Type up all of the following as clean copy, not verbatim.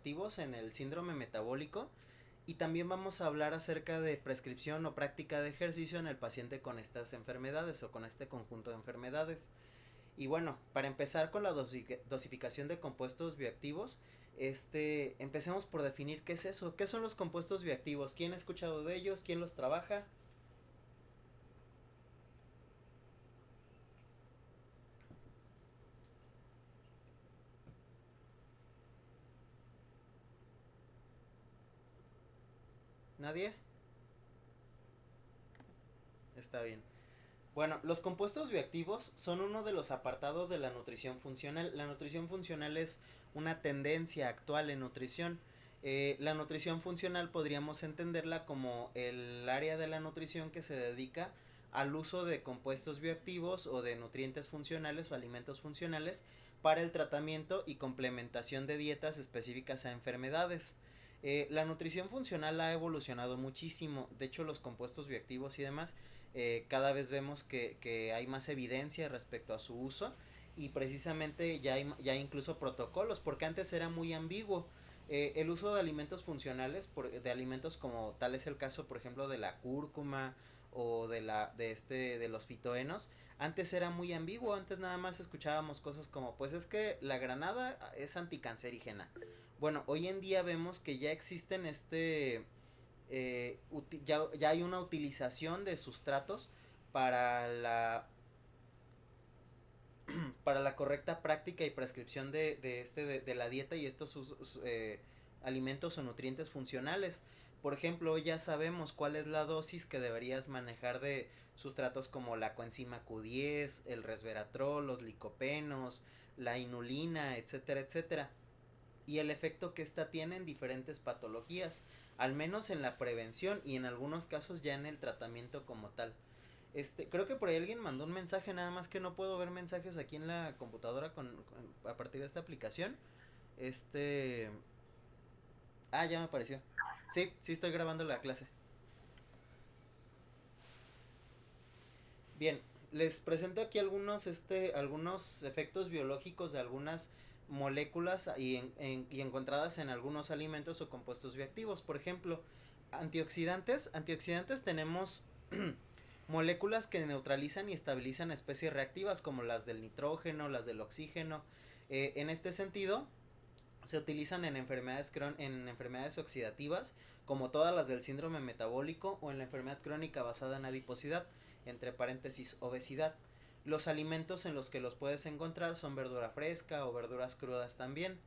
bioactivos en el síndrome metabólico y también vamos a hablar acerca de prescripción o práctica de ejercicio en el paciente con estas enfermedades o con este conjunto de enfermedades. Y bueno, para empezar con la dosificación de compuestos bioactivos, empecemos por definir qué es eso, qué son los compuestos bioactivos, quién ha escuchado de ellos, quién los trabaja. ¿Nadie? Está bien. Bueno, los compuestos bioactivos son uno de los apartados de la nutrición funcional. La nutrición funcional es una tendencia actual en nutrición. La nutrición funcional podríamos entenderla como el área de la nutrición que se dedica al uso de compuestos bioactivos o de nutrientes funcionales o alimentos funcionales para el tratamiento y complementación de dietas específicas a enfermedades. La nutrición funcional ha evolucionado muchísimo. De hecho, los compuestos bioactivos y demás cada vez vemos que hay más evidencia respecto a su uso y precisamente ya hay incluso protocolos, porque antes era muy ambiguo. El uso de alimentos funcionales, de alimentos como tal es el caso, por ejemplo, de la cúrcuma o de los fitoenos, antes era muy ambiguo. Antes nada más escuchábamos cosas como, pues es que la granada es anticancerígena. Bueno, hoy en día vemos que ya existen ya hay una utilización de sustratos para la para la correcta práctica y prescripción de la dieta y estos alimentos o nutrientes funcionales. Por ejemplo, ya sabemos cuál es la dosis que deberías manejar de sustratos como la coenzima Q10, el resveratrol, los licopenos, la inulina, etcétera, etcétera, y el efecto que ésta tiene en diferentes patologías, al menos en la prevención y en algunos casos ya en el tratamiento como tal. Creo que por ahí alguien mandó un mensaje, nada más que no puedo ver mensajes aquí en la computadora a partir de esta aplicación. Este, ya me apareció. Sí, sí estoy grabando la clase. Bien, les presento aquí algunos efectos biológicos de algunas moléculas y encontradas en algunos alimentos o compuestos bioactivos. Por ejemplo, antioxidantes. Antioxidantes tenemos moléculas que neutralizan y estabilizan especies reactivas como las del nitrógeno, las del oxígeno. En este sentido, se utilizan en enfermedades oxidativas, como todas las del síndrome metabólico o en la enfermedad crónica basada en adiposidad, entre paréntesis obesidad. Los alimentos en los que los puedes encontrar son verdura fresca o verduras crudas también.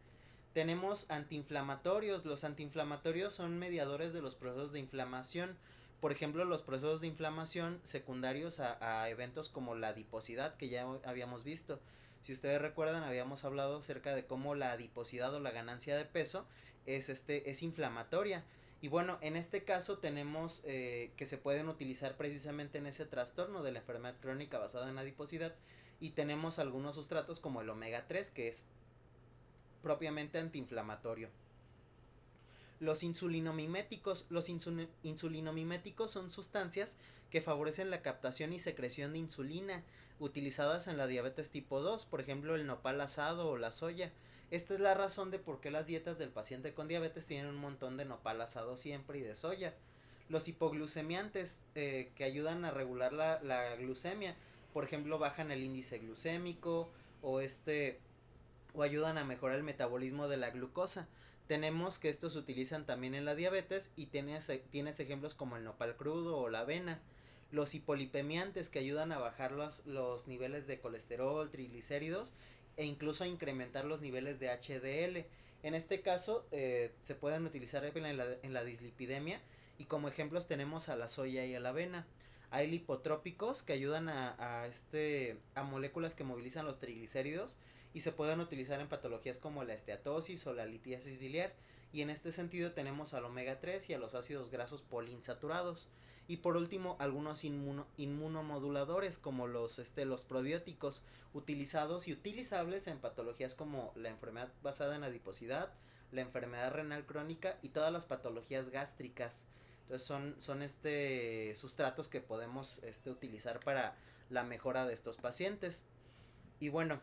Tenemos antiinflamatorios. Los antiinflamatorios son mediadores de los procesos de inflamación. Por ejemplo, los procesos de inflamación secundarios a eventos como la adiposidad que ya habíamos visto. Si ustedes recuerdan, habíamos hablado acerca de cómo la adiposidad o la ganancia de peso es inflamatoria. Y bueno, en este caso tenemos que se pueden utilizar precisamente en ese trastorno de la enfermedad crónica basada en adiposidad. Y tenemos algunos sustratos como el omega 3, que es propiamente antiinflamatorio. Los insulinomiméticos son sustancias que favorecen la captación y secreción de insulina, utilizadas en la diabetes tipo 2, por ejemplo el nopal asado o la soya. Esta es la razón de por qué las dietas del paciente con diabetes tienen un montón de nopal asado siempre y de soya. Los hipoglucemiantes, que ayudan a regular la glucemia, por ejemplo bajan el índice glucémico o o ayudan a mejorar el metabolismo de la glucosa. Tenemos que estos se utilizan también en la diabetes y tienes ejemplos como el nopal crudo o la avena. Los hipolipemiantes, que ayudan a bajar los niveles de colesterol, triglicéridos e incluso a incrementar los niveles de HDL. En este caso se pueden utilizar en la dislipidemia y como ejemplos tenemos a la soya y a la avena. Hay lipotrópicos que ayudan a moléculas que movilizan los triglicéridos y se pueden utilizar en patologías como la esteatosis o la litiasis biliar. Y en este sentido tenemos al omega 3 y a los ácidos grasos poliinsaturados. Y por último, algunos inmunomoduladores como los probióticos, utilizados y utilizables en patologías como la enfermedad basada en adiposidad, la enfermedad renal crónica y todas las patologías gástricas. Entonces son sustratos que podemos utilizar para la mejora de estos pacientes. Y bueno,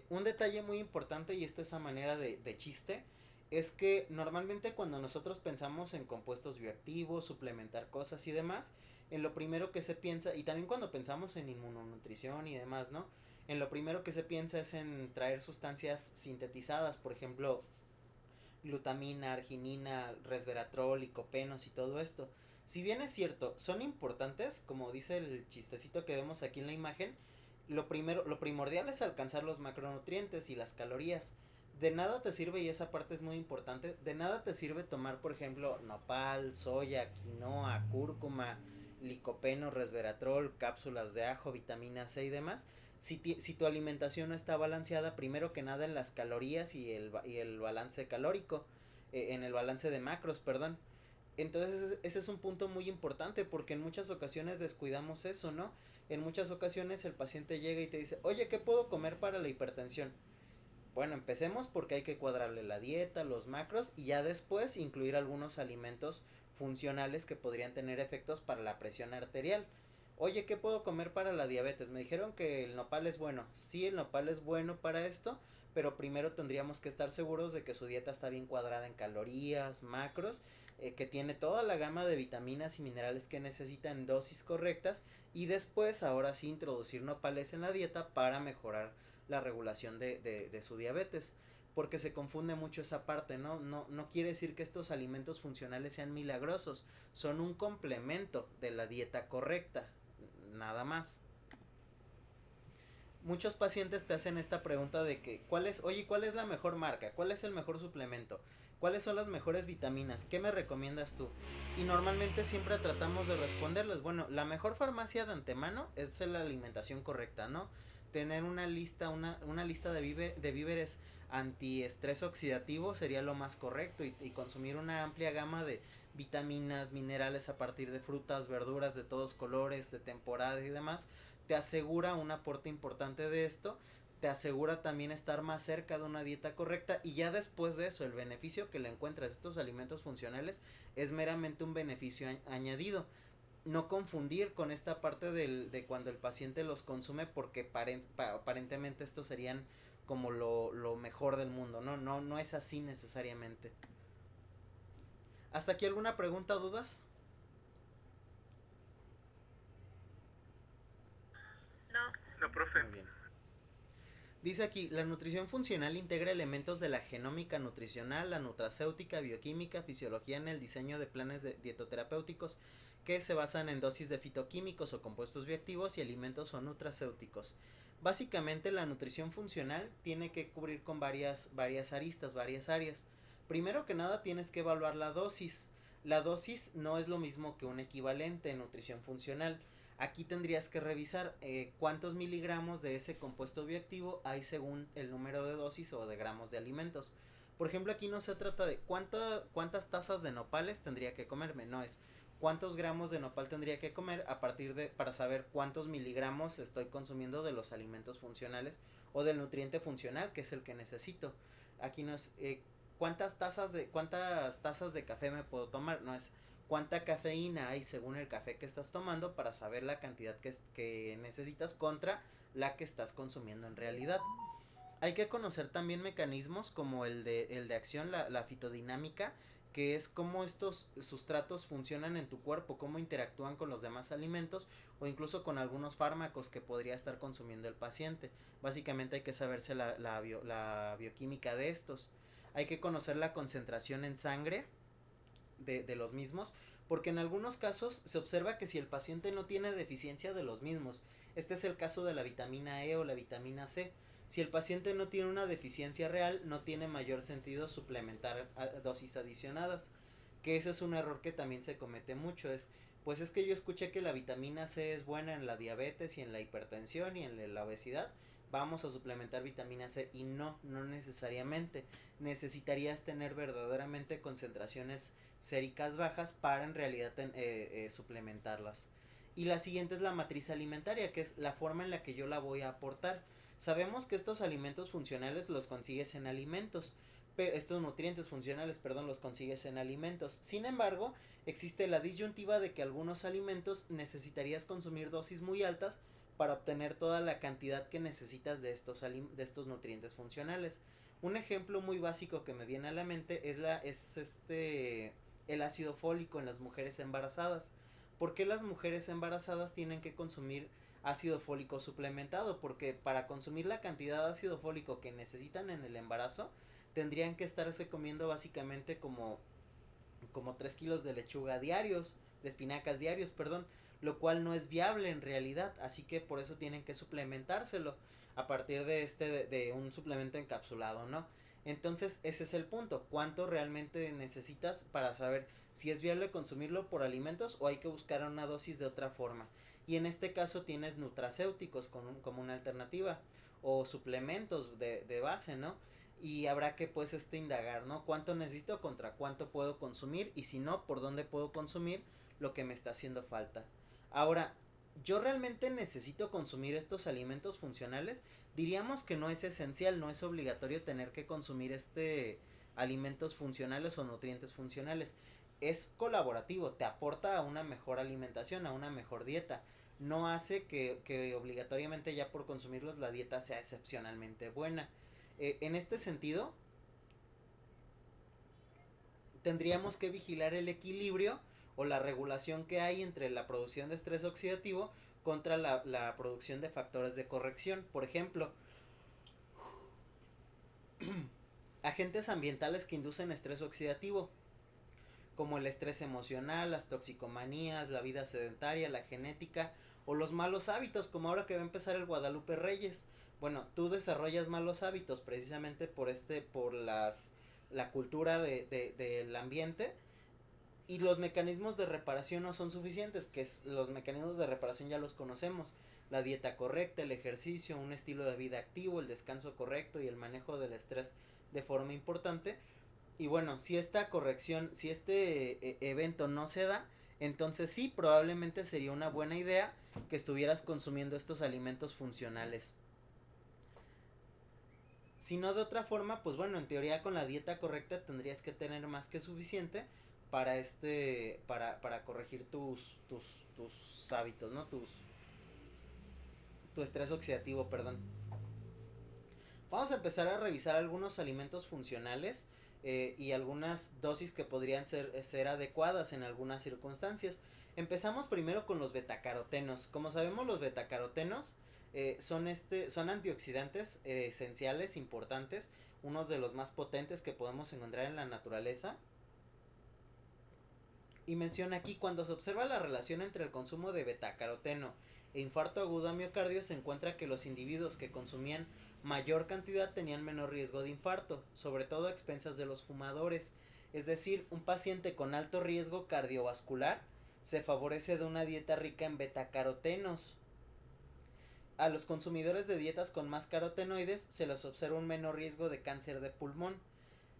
un detalle muy importante, y esto es a manera de chiste, es que normalmente cuando nosotros pensamos en compuestos bioactivos, suplementar cosas y demás, en lo primero que se piensa, y también cuando pensamos en inmunonutrición y demás, ¿no? En lo primero que se piensa es en traer sustancias sintetizadas, por ejemplo, glutamina, arginina, resveratrol, licopenos y todo esto. Si bien es cierto, son importantes, como dice el chistecito que vemos aquí en la imagen, lo primordial es alcanzar los macronutrientes y las calorías. De nada te sirve, y esa parte es muy importante, de nada te sirve tomar, por ejemplo, nopal, soya, quinoa, cúrcuma, licopeno, resveratrol, cápsulas de ajo, vitamina C y demás, si tu alimentación no está balanceada, primero que nada en las calorías y el balance calórico, en el balance de macros, perdón. Entonces ese es un punto muy importante porque en muchas ocasiones descuidamos eso, ¿no? En muchas ocasiones el paciente llega y te dice, oye, ¿qué puedo comer para la hipertensión? Bueno, empecemos porque hay que cuadrarle la dieta, los macros y ya después incluir algunos alimentos funcionales que podrían tener efectos para la presión arterial. Oye, ¿qué puedo comer para la diabetes? Me dijeron que el nopal es bueno. Sí, el nopal es bueno para esto, pero primero tendríamos que estar seguros de que su dieta está bien cuadrada en calorías, macros, que tiene toda la gama de vitaminas y minerales que necesita en dosis correctas y después ahora sí introducir nopales en la dieta para mejorar la regulación de su diabetes, porque se confunde mucho esa parte, ¿no? No quiere decir que estos alimentos funcionales sean milagrosos, son un complemento de la dieta correcta, nada más. Muchos pacientes te hacen esta pregunta de que, ¿cuál es la mejor marca? ¿Cuál es el mejor suplemento? ¿Cuáles son las mejores vitaminas? ¿Qué me recomiendas tú? Y normalmente siempre tratamos de responderles, bueno, la mejor farmacia de antemano es la alimentación correcta, ¿no? Tener una lista de víveres antiestrés oxidativo sería lo más correcto y consumir una amplia gama de vitaminas, minerales a partir de frutas, verduras de todos colores, de temporada y demás, te asegura un aporte importante de esto, te asegura también estar más cerca de una dieta correcta y ya después de eso el beneficio que le encuentras a estos alimentos funcionales es meramente un beneficio añadido. No confundir con esta parte de cuando el paciente los consume porque aparentemente estos serían como lo mejor del mundo, no es así necesariamente. ¿Hasta aquí alguna pregunta, dudas? No. No, profe. Muy bien. Dice aquí, la nutrición funcional integra elementos de la genómica nutricional, la nutracéutica, bioquímica, fisiología en el diseño de planes dietoterapéuticos que se basan en dosis de fitoquímicos o compuestos bioactivos y alimentos o nutracéuticos. Básicamente la nutrición funcional tiene que cubrir con varias aristas, varias áreas. Primero que nada tienes que evaluar la dosis. La dosis no es lo mismo que un equivalente en nutrición funcional. Aquí tendrías que revisar cuántos miligramos de ese compuesto bioactivo hay según el número de dosis o de gramos de alimentos. Por ejemplo, aquí no se trata de cuántas tazas de nopales tendría que comerme, no es cuántos gramos de nopal tendría que comer a partir de para saber cuántos miligramos estoy consumiendo de los alimentos funcionales o del nutriente funcional que es el que necesito. Aquí no es cuántas tazas de café me puedo tomar, no es cuánta cafeína hay según el café que estás tomando para saber la cantidad que necesitas contra la que estás consumiendo en realidad. Hay que conocer también mecanismos como el de acción, la fitodinámica, que es cómo estos sustratos funcionan en tu cuerpo, cómo interactúan con los demás alimentos o incluso con algunos fármacos que podría estar consumiendo el paciente. Básicamente hay que saberse la bioquímica de estos. Hay que conocer la concentración en sangre de los mismos, porque en algunos casos se observa que si el paciente no tiene deficiencia de los mismos, este es el caso de la vitamina E o la vitamina C, si el paciente no tiene una deficiencia real, no tiene mayor sentido suplementar dosis adicionadas, que ese es un error que también se comete mucho, pues es que yo escuché que la vitamina C es buena en la diabetes y en la hipertensión y en la obesidad, vamos a suplementar vitamina C y no necesariamente, necesitarías tener verdaderamente concentraciones séricas bajas para en realidad suplementarlas. Y la siguiente es la matriz alimentaria, que es la forma en la que yo la voy a aportar. Sabemos que estos alimentos funcionales los consigues en alimentos, pero estos nutrientes funcionales, perdón, los consigues en alimentos. Sin embargo, existe la disyuntiva de que algunos alimentos necesitarías consumir dosis muy altas para obtener toda la cantidad que necesitas de estos nutrientes funcionales. Un ejemplo muy básico que me viene a la mente el ácido fólico en las mujeres embarazadas. ¿Por qué las mujeres embarazadas tienen que consumir ácido fólico suplementado? Porque para consumir la cantidad de ácido fólico que necesitan en el embarazo, tendrían que estarse comiendo básicamente como 3 kilos de lechuga diarios, de espinacas diarios, perdón, lo cual no es viable en realidad, así que por eso tienen que suplementárselo a partir de un suplemento encapsulado, ¿no? Entonces ese es el punto, cuánto realmente necesitas para saber si es viable consumirlo por alimentos o hay que buscar una dosis de otra forma. Y en este caso tienes nutracéuticos como una alternativa o suplementos de base, ¿no? Y habrá que pues indagar, ¿no? ¿Cuánto necesito contra cuánto puedo consumir? Y si no, ¿por dónde puedo consumir lo que me está haciendo falta? Ahora, ¿yo realmente necesito consumir estos alimentos funcionales? Diríamos que no es esencial, no es obligatorio tener que consumir alimentos funcionales o nutrientes funcionales. Es colaborativo, te aporta a una mejor alimentación, a una mejor dieta. No hace que obligatoriamente ya por consumirlos la dieta sea excepcionalmente buena. En este sentido, tendríamos que vigilar el equilibrio o la regulación que hay entre la producción de estrés oxidativo contra la producción de factores de corrección. Por ejemplo, agentes ambientales que inducen estrés oxidativo, como el estrés emocional, las toxicomanías, la vida sedentaria, la genética o los malos hábitos, como ahora que va a empezar el Guadalupe Reyes. Bueno, tú desarrollas malos hábitos precisamente por la cultura del ambiente, y los mecanismos de reparación no son suficientes, los mecanismos de reparación ya los conocemos: la dieta correcta, el ejercicio, un estilo de vida activo, el descanso correcto y el manejo del estrés de forma importante. Y bueno, si esta corrección, si evento no se da, entonces sí, probablemente sería una buena idea que estuvieras consumiendo estos alimentos funcionales. Si no de otra forma, pues bueno, en teoría con la dieta correcta tendrías que tener más que suficiente para corregir tus hábitos, ¿no? Tu estrés oxidativo, perdón. Vamos a empezar a revisar algunos alimentos funcionales y algunas dosis que podrían ser adecuadas en algunas circunstancias. Empezamos primero con los betacarotenos. Como sabemos, los betacarotenos son antioxidantes esenciales, importantes, unos de los más potentes que podemos encontrar en la naturaleza. Y menciona aquí: cuando se observa la relación entre el consumo de betacaroteno e infarto agudo a miocardio, se encuentra que los individuos que consumían mayor cantidad tenían menor riesgo de infarto, sobre todo a expensas de los fumadores. Es decir, un paciente con alto riesgo cardiovascular se favorece de una dieta rica en betacarotenos. A los consumidores de dietas con más carotenoides se les observa un menor riesgo de cáncer de pulmón.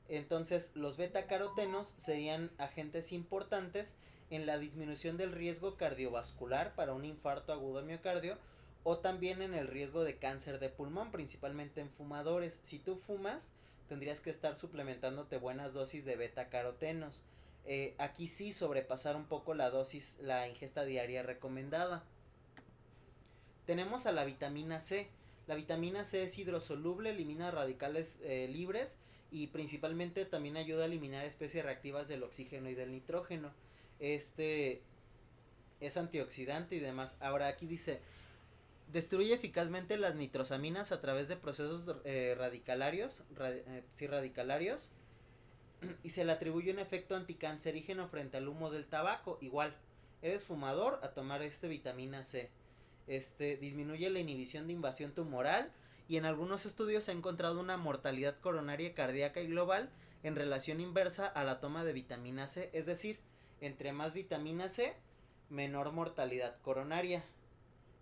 Entonces, los betacarotenos serían agentes importantes en la disminución del riesgo cardiovascular para un infarto agudo de miocardio, o también en el riesgo de cáncer de pulmón, principalmente en fumadores. Si tú fumas, tendrías que estar suplementándote buenas dosis de betacarotenos. Aquí sí sobrepasar un poco la ingesta diaria recomendada. Tenemos a la vitamina C. La vitamina C es hidrosoluble, elimina radicales libres y principalmente también ayuda a eliminar especies reactivas del oxígeno y del nitrógeno. Es antioxidante y demás. Ahora aquí dice: destruye eficazmente las nitrosaminas a través de procesos radicalarios, y se le atribuye un efecto anticancerígeno frente al humo del tabaco. Igual, eres fumador, a tomar vitamina C. Disminuye la inhibición de invasión tumoral, y en algunos estudios se ha encontrado una mortalidad coronaria, cardíaca y global en relación inversa a la toma de vitamina C. Es decir, entre más vitamina C, menor mortalidad coronaria.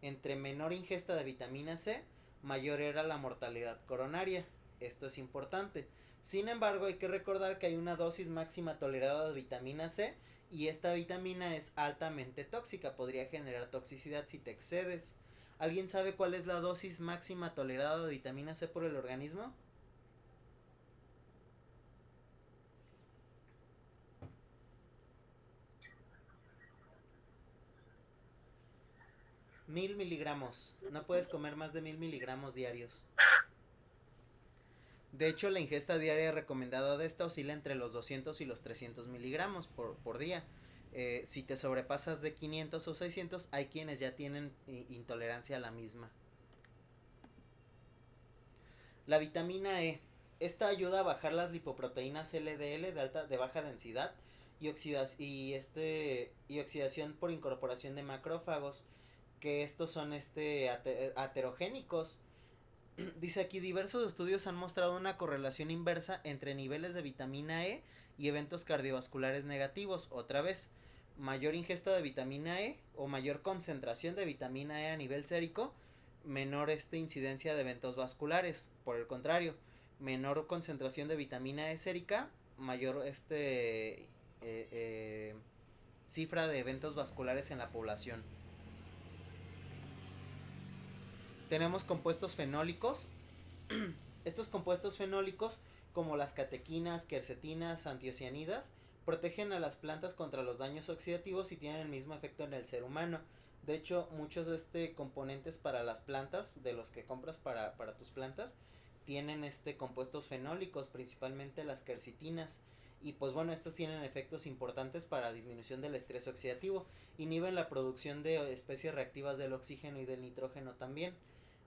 Entre menor ingesta de vitamina C, mayor era la mortalidad coronaria. Esto es importante. Sin embargo, hay que recordar que hay una dosis máxima tolerada de vitamina C, y esta vitamina es altamente tóxica, podría generar toxicidad si te excedes. ¿Alguien sabe cuál es la dosis máxima tolerada de vitamina C por el organismo? $1000 miligramos. No puedes comer más de 1000 miligramos diarios. De hecho, la ingesta diaria recomendada de esta oscila entre los 200 y los 300 miligramos por día. Si te sobrepasas de 500 o 600, hay quienes ya tienen intolerancia a la misma. La vitamina E. Esta ayuda a bajar las lipoproteínas LDL de baja densidad y oxidación por incorporación de macrófagos, que estos son aterogénicos. Dice aquí, diversos estudios han mostrado una correlación inversa entre niveles de vitamina E y eventos cardiovasculares negativos. Otra vez, mayor ingesta de vitamina E o mayor concentración de vitamina E a nivel sérico, menor incidencia de eventos vasculares. Por el contrario, menor concentración de vitamina E sérica, mayor cifra de eventos vasculares en la población. Tenemos compuestos fenólicos. Estos compuestos fenólicos, como las catequinas, quercetinas, antiocianidas, protegen a las plantas contra los daños oxidativos y tienen el mismo efecto en el ser humano. De hecho, muchos componentes para las plantas, de los que compras para tus plantas, tienen compuestos fenólicos, principalmente las quercetinas. Y pues bueno, estos tienen efectos importantes para la disminución del estrés oxidativo. Inhiben la producción de especies reactivas del oxígeno y del nitrógeno también.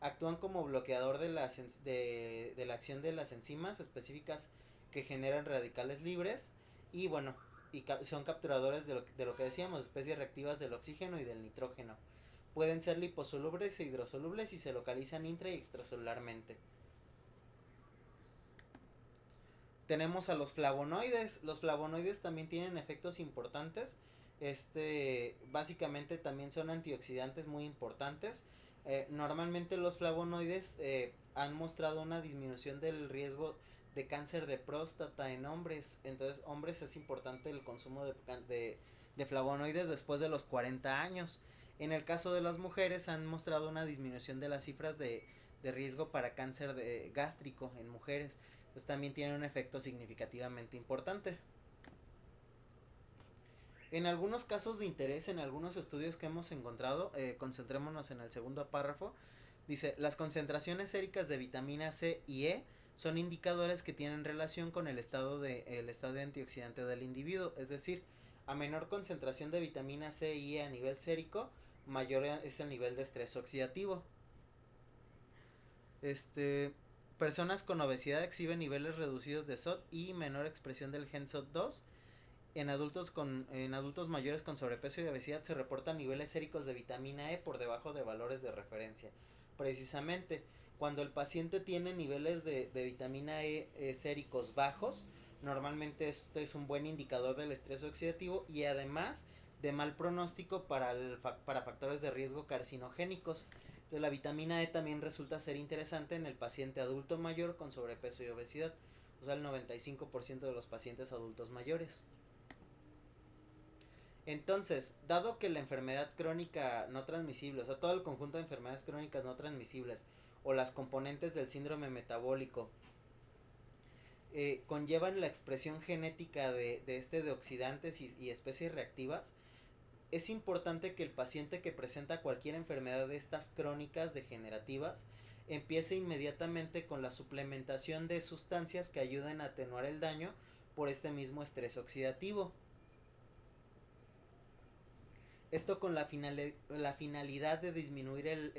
Actúan como bloqueador de la acción de las enzimas específicas que generan radicales libres. Y bueno, son capturadores de lo que decíamos, especies reactivas del oxígeno y del nitrógeno. Pueden ser liposolubles e hidrosolubles y se localizan intra y extracelularmente. Tenemos a los flavonoides. Los flavonoides también tienen efectos importantes. Básicamente también son antioxidantes muy importantes. Normalmente los flavonoides han mostrado una disminución del riesgo de cáncer de próstata en hombres. Entonces, hombres, es importante el consumo de flavonoides después de los 40 años. En el caso de las mujeres han mostrado una disminución de las cifras de riesgo para cáncer gástrico en mujeres. Pues también tiene un efecto significativamente importante. En algunos casos de interés, en algunos estudios que hemos encontrado, concentrémonos en el segundo párrafo, dice, las concentraciones séricas de vitamina C y E son indicadores que tienen relación con el estado antioxidante del individuo, es decir, a menor concentración de vitamina C y E a nivel sérico, mayor es el nivel de estrés oxidativo. Personas con obesidad exhiben niveles reducidos de SOT y menor expresión del gen SOT2. En adultos mayores con sobrepeso y obesidad se reportan niveles séricos de vitamina E por debajo de valores de referencia. Precisamente, cuando el paciente tiene niveles de vitamina E séricos bajos, normalmente este es un buen indicador del estrés oxidativo y además de mal pronóstico para factores de riesgo carcinogénicos. Entonces, la vitamina E también resulta ser interesante en el paciente adulto mayor con sobrepeso y obesidad, o sea, el 95% de los pacientes adultos mayores. Entonces, dado que la enfermedad crónica no transmisible, o sea, todo el conjunto de enfermedades crónicas no transmisibles o las componentes del síndrome metabólico conllevan la expresión genética de oxidantes y especies reactivas, es importante que el paciente que presenta cualquier enfermedad de estas crónicas degenerativas empiece inmediatamente con la suplementación de sustancias que ayuden a atenuar el daño por este mismo estrés oxidativo. Esto con la finalidad de disminuir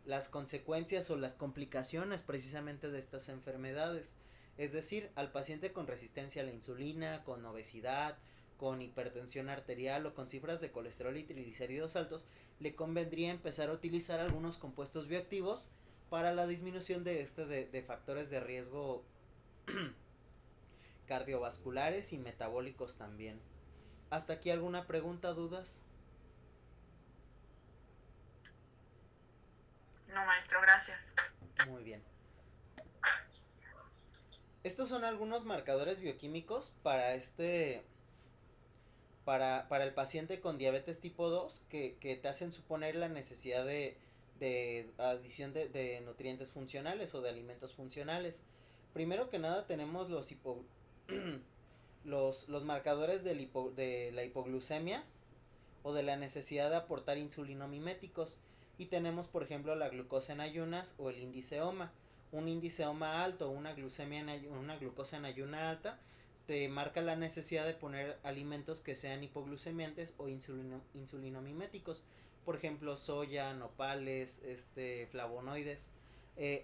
las consecuencias o las complicaciones precisamente de estas enfermedades. Es decir, al paciente con resistencia a la insulina, con obesidad, con hipertensión arterial o con cifras de colesterol y triglicéridos altos, le convendría empezar a utilizar algunos compuestos bioactivos para la disminución de factores de riesgo cardiovasculares y metabólicos también. ¿Hasta aquí alguna pregunta, dudas? No, maestro, gracias. Muy bien. Estos son algunos marcadores bioquímicos para para el paciente con diabetes tipo 2 que te hacen suponer la necesidad de adición de nutrientes funcionales o de alimentos funcionales. Primero que nada tenemos los marcadores de la hipoglucemia o de la necesidad de aportar insulinomiméticos, y tenemos por ejemplo la glucosa en ayunas o el índice OMA. un índice OMA alto o una una glucosa en ayuna alta, te marca la necesidad de poner alimentos que sean hipoglucemiantes o insulinomiméticos, por ejemplo soya, nopales, flavonoides.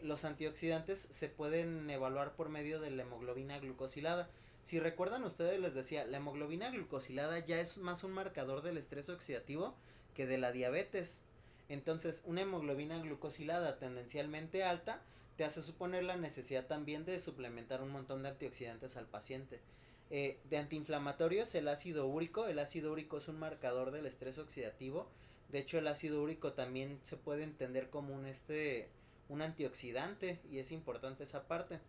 Los antioxidantes se pueden evaluar por medio de la hemoglobina glucosilada. Si recuerdan ustedes, les decía, la hemoglobina glucosilada ya es más un marcador del estrés oxidativo que de la diabetes. Entonces, una hemoglobina glucosilada tendencialmente alta te hace suponer la necesidad también de suplementar un montón de antioxidantes al paciente. De antiinflamatorios, el ácido úrico. El ácido úrico es un marcador del estrés oxidativo. De hecho, el ácido úrico también se puede entender como un antioxidante, y es importante esa parte.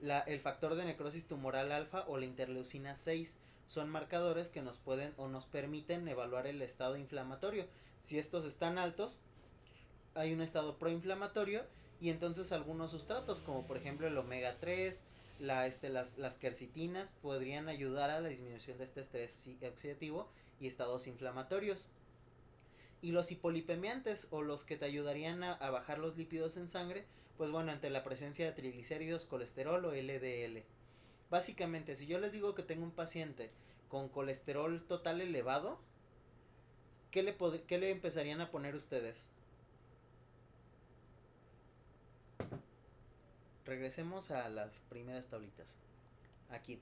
El factor de necrosis tumoral alfa o la interleucina 6 son marcadores que nos pueden o nos permiten evaluar el estado inflamatorio. Si estos están altos, hay un estado proinflamatorio, y entonces algunos sustratos como por ejemplo el omega 3, las quercitinas podrían ayudar a la disminución de este estrés oxidativo y estados inflamatorios. Y los hipolipemiantes, o los que te ayudarían a bajar los lípidos en sangre, pues bueno, ante la presencia de triglicéridos, colesterol o LDL. Básicamente, si yo les digo que tengo un paciente con colesterol total elevado, ¿qué le empezarían a poner ustedes? Regresemos a las primeras tablitas. Aquí.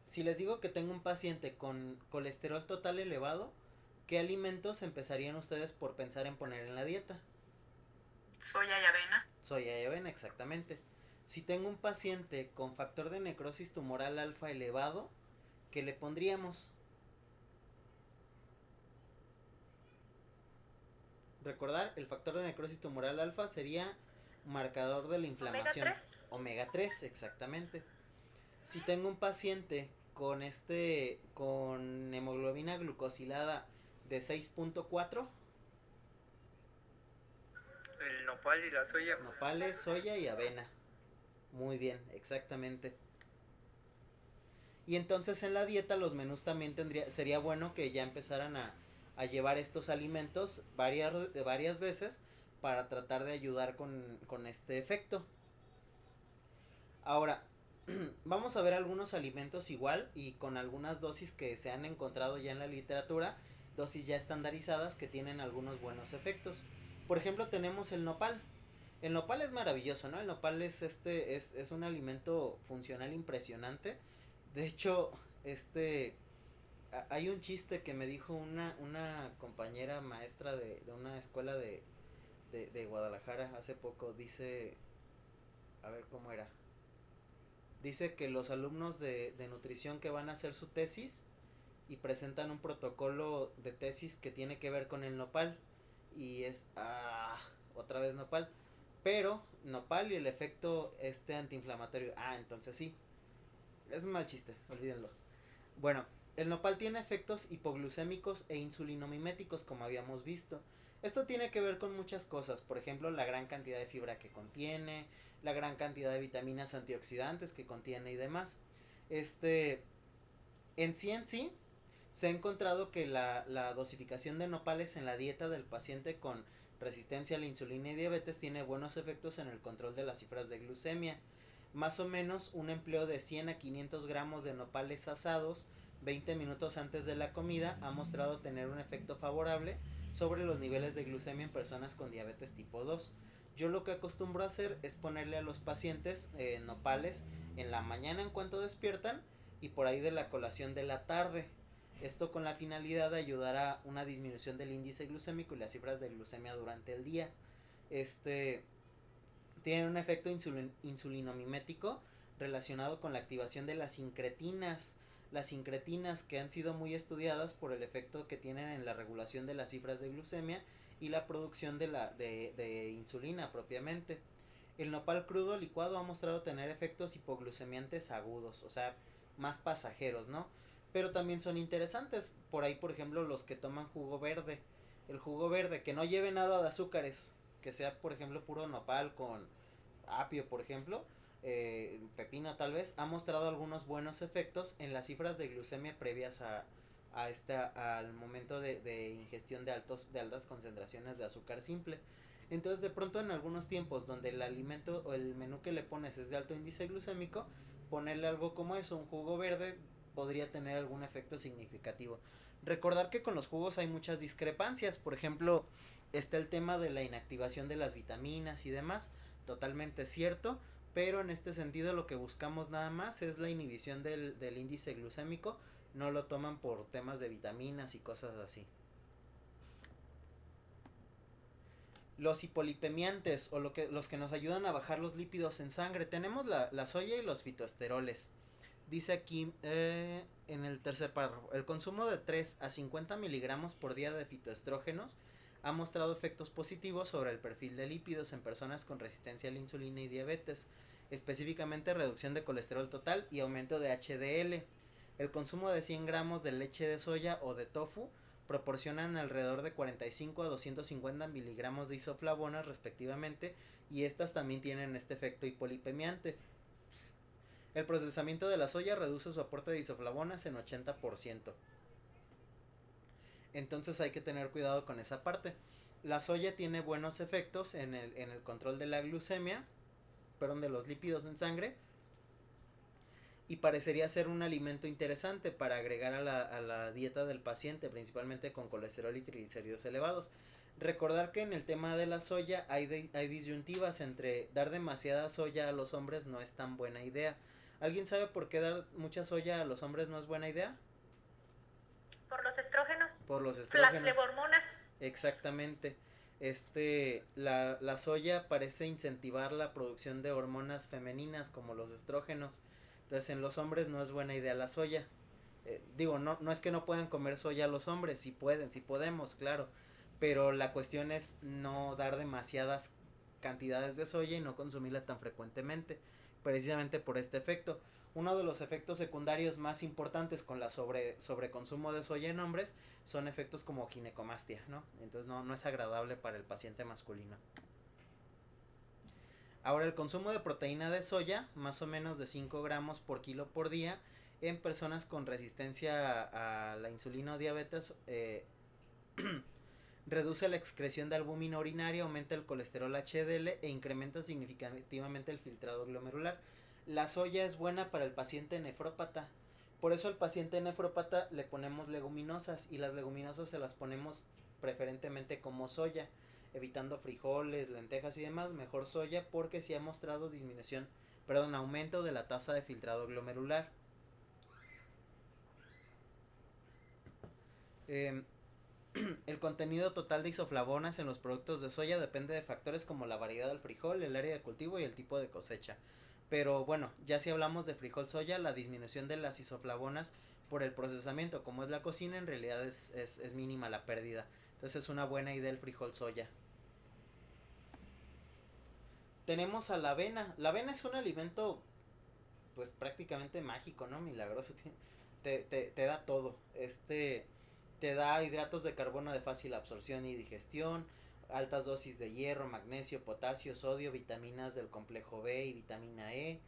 Si les digo que tengo un paciente con colesterol total elevado, ¿qué alimentos empezarían ustedes por pensar en poner en la dieta? Soya y avena. Soya y avena, exactamente. Si tengo un paciente con factor de necrosis tumoral alfa elevado, ¿qué le pondríamos? Recordar, el factor de necrosis tumoral alfa sería marcador de la inflamación. Omega 3. Omega 3, exactamente. Si tengo un paciente con hemoglobina glucosilada de 6.4, El nopal y la soya. nopales, soya y avena. Muy bien, exactamente. Y entonces en la dieta los menús también sería bueno que ya empezaran a llevar estos alimentos varias veces para tratar de ayudar con este efecto. Ahora, vamos a ver algunos alimentos igual y con algunas dosis que se han encontrado ya en la literatura, dosis ya estandarizadas que tienen algunos buenos efectos. Por ejemplo, tenemos el nopal. El nopal es maravilloso, ¿no? El nopal es un alimento funcional impresionante. De hecho, hay un chiste que me dijo una compañera maestra de una escuela de Guadalajara hace poco. Dice, a ver cómo era. Dice que los alumnos de nutrición que van a hacer su tesis y presentan un protocolo de tesis que tiene que ver con el nopal. Y es, otra vez nopal. Pero nopal y el efecto antiinflamatorio. Entonces sí. Es un mal chiste, olvídenlo. Bueno, el nopal tiene efectos hipoglucémicos e insulinomiméticos, como habíamos visto. Esto tiene que ver con muchas cosas, por ejemplo, la gran cantidad de fibra que contiene, la gran cantidad de vitaminas antioxidantes que contiene y demás. En sí, se ha encontrado que la dosificación de nopales en la dieta del paciente con resistencia a la insulina y diabetes tiene buenos efectos en el control de las cifras de glucemia. Más o menos un empleo de 100 a 500 gramos de nopales asados 20 minutos antes de la comida ha mostrado tener un efecto favorable sobre los niveles de glucemia en personas con diabetes tipo 2. Yo lo que acostumbro a hacer es ponerle a los pacientes nopales en la mañana en cuanto despiertan y por ahí de la colación de la tarde. Esto con la finalidad de ayudar a una disminución del índice glucémico y las cifras de glucemia durante el día. Tiene un efecto insulinomimético relacionado con la activación de las incretinas. Las incretinas que han sido muy estudiadas por el efecto que tienen en la regulación de las cifras de glucemia y la producción de insulina propiamente. El nopal crudo licuado ha mostrado tener efectos hipoglucemiantes agudos, o sea, más pasajeros, ¿no? Pero también son interesantes. Por ahí, por ejemplo, los que toman jugo verde. El jugo verde que no lleve nada de azúcares, que sea, por ejemplo, puro nopal con apio, por ejemplo, pepino tal vez, ha mostrado algunos buenos efectos en las cifras de glucemia previas al momento de ingestión de altas concentraciones de azúcar simple. Entonces de pronto en algunos tiempos donde el alimento o el menú que le pones es de alto índice glucémico, ponerle algo como eso, un jugo verde, podría tener algún efecto significativo. Recordar que con los jugos hay muchas discrepancias, por ejemplo, está el tema de la inactivación de las vitaminas y demás, totalmente cierto, pero en este sentido lo que buscamos nada más es la inhibición del índice glucémico, no lo toman por temas de vitaminas y cosas así. Los hipolipemiantes o los que nos ayudan a bajar los lípidos en sangre, tenemos la soya y los fitoesteroles. Dice aquí en el tercer párrafo, el consumo de 3 a 50 miligramos por día de fitoestrógenos ha mostrado efectos positivos sobre el perfil de lípidos en personas con resistencia a la insulina y diabetes, específicamente reducción de colesterol total y aumento de HDL. El consumo de 100 gramos de leche de soya o de tofu proporcionan alrededor de 45 a 250 miligramos de isoflavonas respectivamente, y estas también tienen este efecto hipolipemiante. El procesamiento de la soya reduce su aporte de isoflavonas en 80%. Entonces hay que tener cuidado con esa parte. La soya tiene buenos efectos en el control de la glucemia, perdón, de los lípidos en sangre, y parecería ser un alimento interesante para agregar a la dieta del paciente, principalmente con colesterol y triglicéridos elevados. Recordar que en el tema de la soya hay disyuntivas entre dar demasiada soya a los hombres no es tan buena idea. ¿Alguien sabe por qué dar mucha soya a los hombres no es buena idea? Por los estrógenos. Por los estrógenos. Las flebohormonas. Exactamente. La soya parece incentivar la producción de hormonas femeninas como los estrógenos. Entonces en los hombres no es buena idea la soya. No es que no puedan comer soya los hombres, sí pueden, sí podemos, claro. Pero la cuestión es no dar demasiadas cantidades de soya y no consumirla tan frecuentemente, precisamente por este efecto. Uno de los efectos secundarios más importantes con la sobreconsumo de soya en hombres son efectos como ginecomastia, ¿no? Entonces no es agradable para el paciente masculino. Ahora, el consumo de proteína de soya, más o menos de 5 gramos por kilo por día, en personas con resistencia a la insulina o diabetes, reduce la excreción de albúmina urinaria, aumenta el colesterol HDL e incrementa significativamente el filtrado glomerular. La soya es buena para el paciente nefrópata. Por eso al paciente nefrópata le ponemos leguminosas, y las leguminosas se las ponemos preferentemente como soya, evitando frijoles, lentejas y demás, mejor soya, porque sí ha mostrado aumento de la tasa de filtrado glomerular. El contenido total de isoflavonas en los productos de soya depende de factores como la variedad del frijol, el área de cultivo y el tipo de cosecha. Pero bueno, ya si hablamos de frijol soya, la disminución de las isoflavonas por el procesamiento, como es la cocina, en realidad es mínima la pérdida. Entonces es una buena idea el frijol soya. Tenemos a la avena. La avena es un alimento pues prácticamente mágico, ¿no? Milagroso. Te da todo. Te da hidratos de carbono de fácil absorción y digestión, altas dosis de hierro, magnesio, potasio, sodio, vitaminas del complejo B y vitamina E.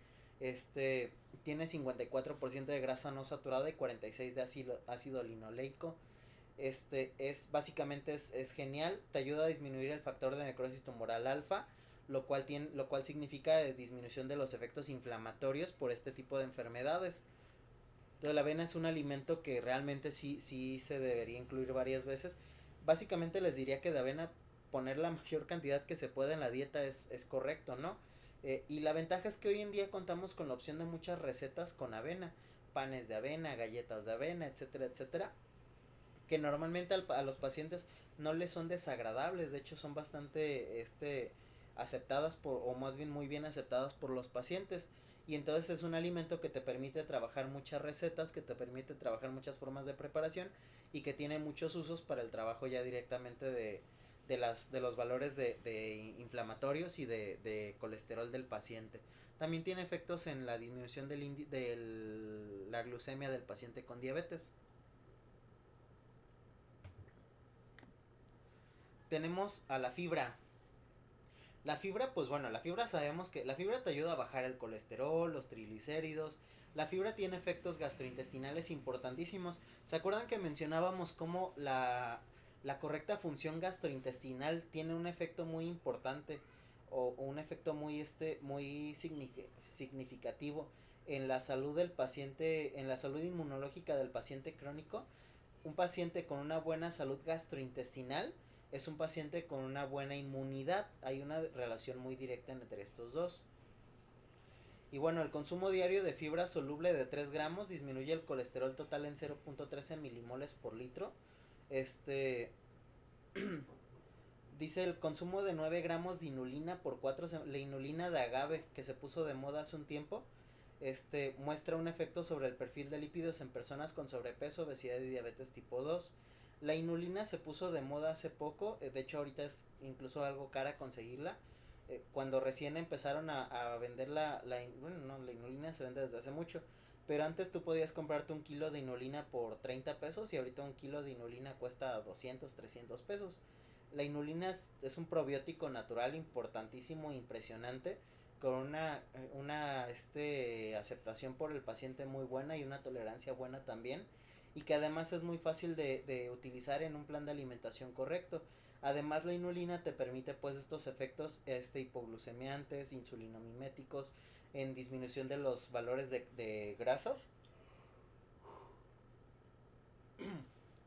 Tiene 54% de grasa no saturada y 46% de ácido linoleico. Básicamente es genial, te ayuda a disminuir el factor de necrosis tumoral alfa, lo cual significa disminución de los efectos inflamatorios por este tipo de enfermedades. Entonces la avena es un alimento que realmente sí se debería incluir varias veces. Básicamente les diría que de avena poner la mayor cantidad que se pueda en la dieta es correcto, ¿no? Y la ventaja es que hoy en día contamos con la opción de muchas recetas con avena, panes de avena, galletas de avena, etcétera, etcétera, que normalmente a los pacientes no les son desagradables, de hecho son bastante aceptadas o más bien muy bien aceptadas por los pacientes. Y entonces es un alimento que te permite trabajar muchas recetas, que te permite trabajar muchas formas de preparación y que tiene muchos usos para el trabajo ya directamente de los valores de inflamatorios y de colesterol del paciente. También tiene efectos en la disminución de la glucemia del paciente con diabetes. Tenemos a la fibra. La fibra, pues bueno, la fibra sabemos que la fibra te ayuda a bajar el colesterol, los triglicéridos. La fibra tiene efectos gastrointestinales importantísimos. ¿Se acuerdan que mencionábamos cómo La correcta función gastrointestinal tiene un efecto muy importante o un efecto muy significativo en la salud del paciente, en la salud inmunológica del paciente crónico. Un paciente con una buena salud gastrointestinal es un paciente con una buena inmunidad. Hay una relación muy directa entre estos dos. Y bueno, el consumo diario de fibra soluble de 3 gramos disminuye el colesterol total en 0.13 milimoles por litro. Dice el consumo de 9 gramos de inulina por 4, la inulina de agave que se puso de moda hace un tiempo, muestra un efecto sobre el perfil de lípidos en personas con sobrepeso, obesidad y diabetes tipo 2. La inulina se puso de moda hace poco, de hecho ahorita es incluso algo cara conseguirla. Cuando recién empezaron a vender bueno, no, la inulina se vende desde hace mucho, pero antes tú podías comprarte un kilo de inulina por 30 pesos y ahorita un kilo de inulina cuesta 200, 300 pesos. La inulina es un probiótico natural importantísimo, impresionante, con una aceptación por el paciente muy buena y una tolerancia buena también, y que además es muy fácil de utilizar en un plan de alimentación correcto. Además la inulina te permite pues estos efectos hipoglucemiantes, insulinomiméticos, en disminución de los valores de grasas.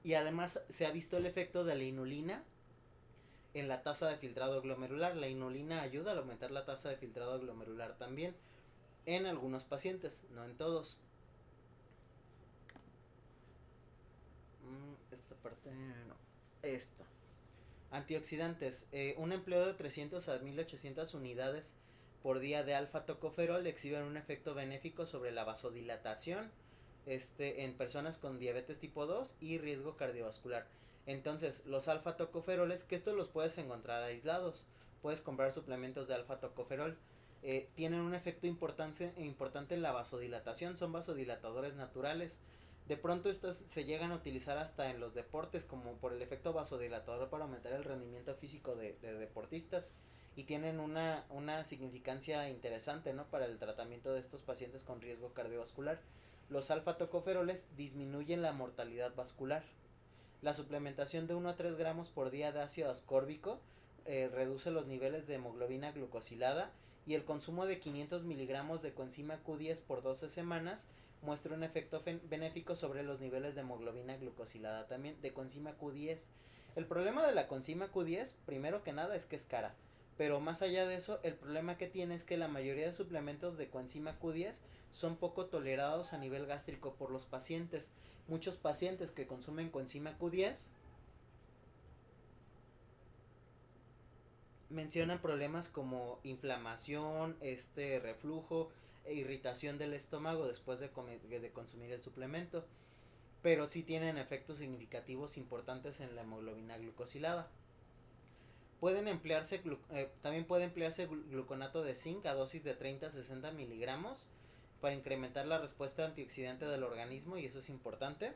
Y además se ha visto el efecto de la inulina en la tasa de filtrado glomerular. La inulina ayuda a aumentar la tasa de filtrado glomerular también en algunos pacientes, no en todos. Esta parte no. Esta. Antioxidantes. Un empleo de 300 a 1800 unidades por día de alfa tocoferol exhiben un efecto benéfico sobre la vasodilatación en personas con diabetes tipo 2 y riesgo cardiovascular. Entonces, los alfa tocoferoles, que estos los puedes encontrar aislados, puedes comprar suplementos de alfa tocoferol, tienen un efecto importante en la vasodilatación, son vasodilatadores naturales. De pronto estos se llegan a utilizar hasta en los deportes como por el efecto vasodilatador para aumentar el rendimiento físico de deportistas, y tienen una significancia interesante, ¿no?, para el tratamiento de estos pacientes con riesgo cardiovascular. Los alfa tocoferoles disminuyen la mortalidad vascular. La suplementación de 1 a 3 gramos por día de ácido ascórbico reduce los niveles de hemoglobina glucosilada, y el consumo de 500 miligramos de coenzima Q10 por 12 semanas muestra un efecto benéfico sobre los niveles de hemoglobina glucosilada también de coenzima Q10. El problema de la coenzima Q10, primero que nada, es que es cara. Pero más allá de eso, el problema que tiene es que la mayoría de suplementos de coenzima Q10 son poco tolerados a nivel gástrico por los pacientes. Muchos pacientes que consumen coenzima Q10 mencionan problemas como inflamación, reflujo e irritación del estómago después de consumir el suplemento, pero sí tienen efectos significativos importantes en la hemoglobina glucosilada. También puede emplearse gluconato de zinc a dosis de 30 a 60 miligramos para incrementar la respuesta antioxidante del organismo, y eso es importante.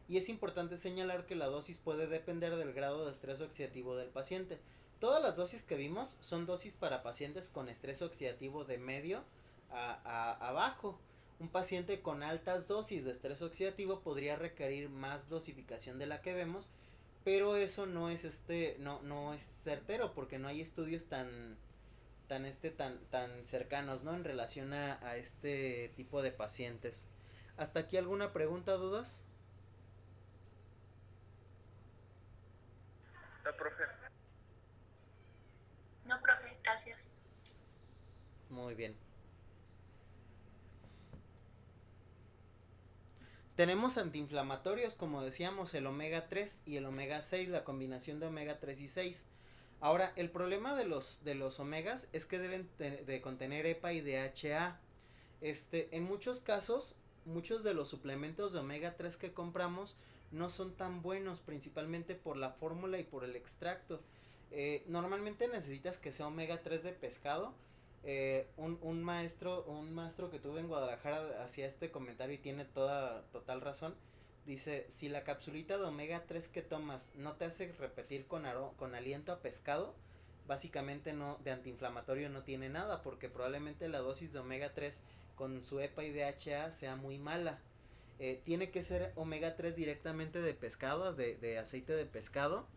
Y es importante señalar que la dosis puede depender del grado de estrés oxidativo del paciente. Todas las dosis que vimos son dosis para pacientes con estrés oxidativo de medio a bajo. Un paciente con altas dosis de estrés oxidativo podría requerir más dosificación de la que vemos, pero eso no es no es certero porque no hay estudios tan cercanos, ¿no?, en relación a este tipo de pacientes. ¿Hasta aquí alguna pregunta, dudas? No, profe. No, profe, gracias. Muy bien. Tenemos antiinflamatorios, como decíamos, el omega 3 y el omega 6, la combinación de omega 3 y 6. Ahora, el problema de los omegas es que deben de contener EPA y DHA. En muchos casos, muchos de los suplementos de omega 3 que compramos no son tan buenos, principalmente por la fórmula y por el extracto. Normalmente necesitas que sea omega 3 de pescado. Un maestro que tuve en Guadalajara hacía este comentario y tiene total razón. Dice, si la capsulita de omega 3 que tomas no te hace repetir con aliento a pescado, básicamente no, de antiinflamatorio no tiene nada, porque probablemente la dosis de omega 3 con su EPA y DHA sea muy mala. Tiene que ser omega 3 directamente de pescado, de aceite de pescado.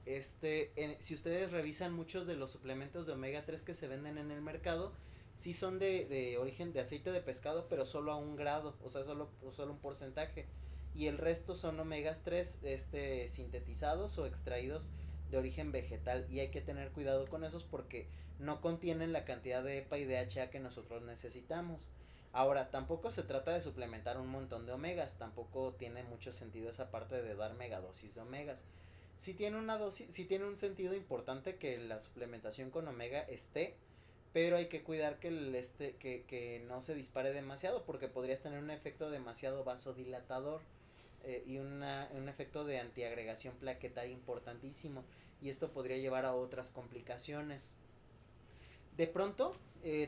Si ustedes revisan muchos de los suplementos de omega 3 que se venden en el mercado, sí son de origen de aceite de pescado, pero solo a un grado, o sea, solo un porcentaje. Y el resto son omegas 3 sintetizados o extraídos de origen vegetal. Y hay que tener cuidado con esos porque no contienen la cantidad de EPA y DHA que nosotros necesitamos. Ahora, tampoco se trata de suplementar un montón de omegas, tampoco tiene mucho sentido esa parte de dar megadosis de omegas. Sí tiene una dosis, sí tiene un sentido importante que la suplementación con omega esté, pero hay que cuidar que no se dispare demasiado porque podrías tener un efecto demasiado vasodilatador y un efecto de antiagregación plaquetaria importantísimo, y esto podría llevar a otras complicaciones. De pronto,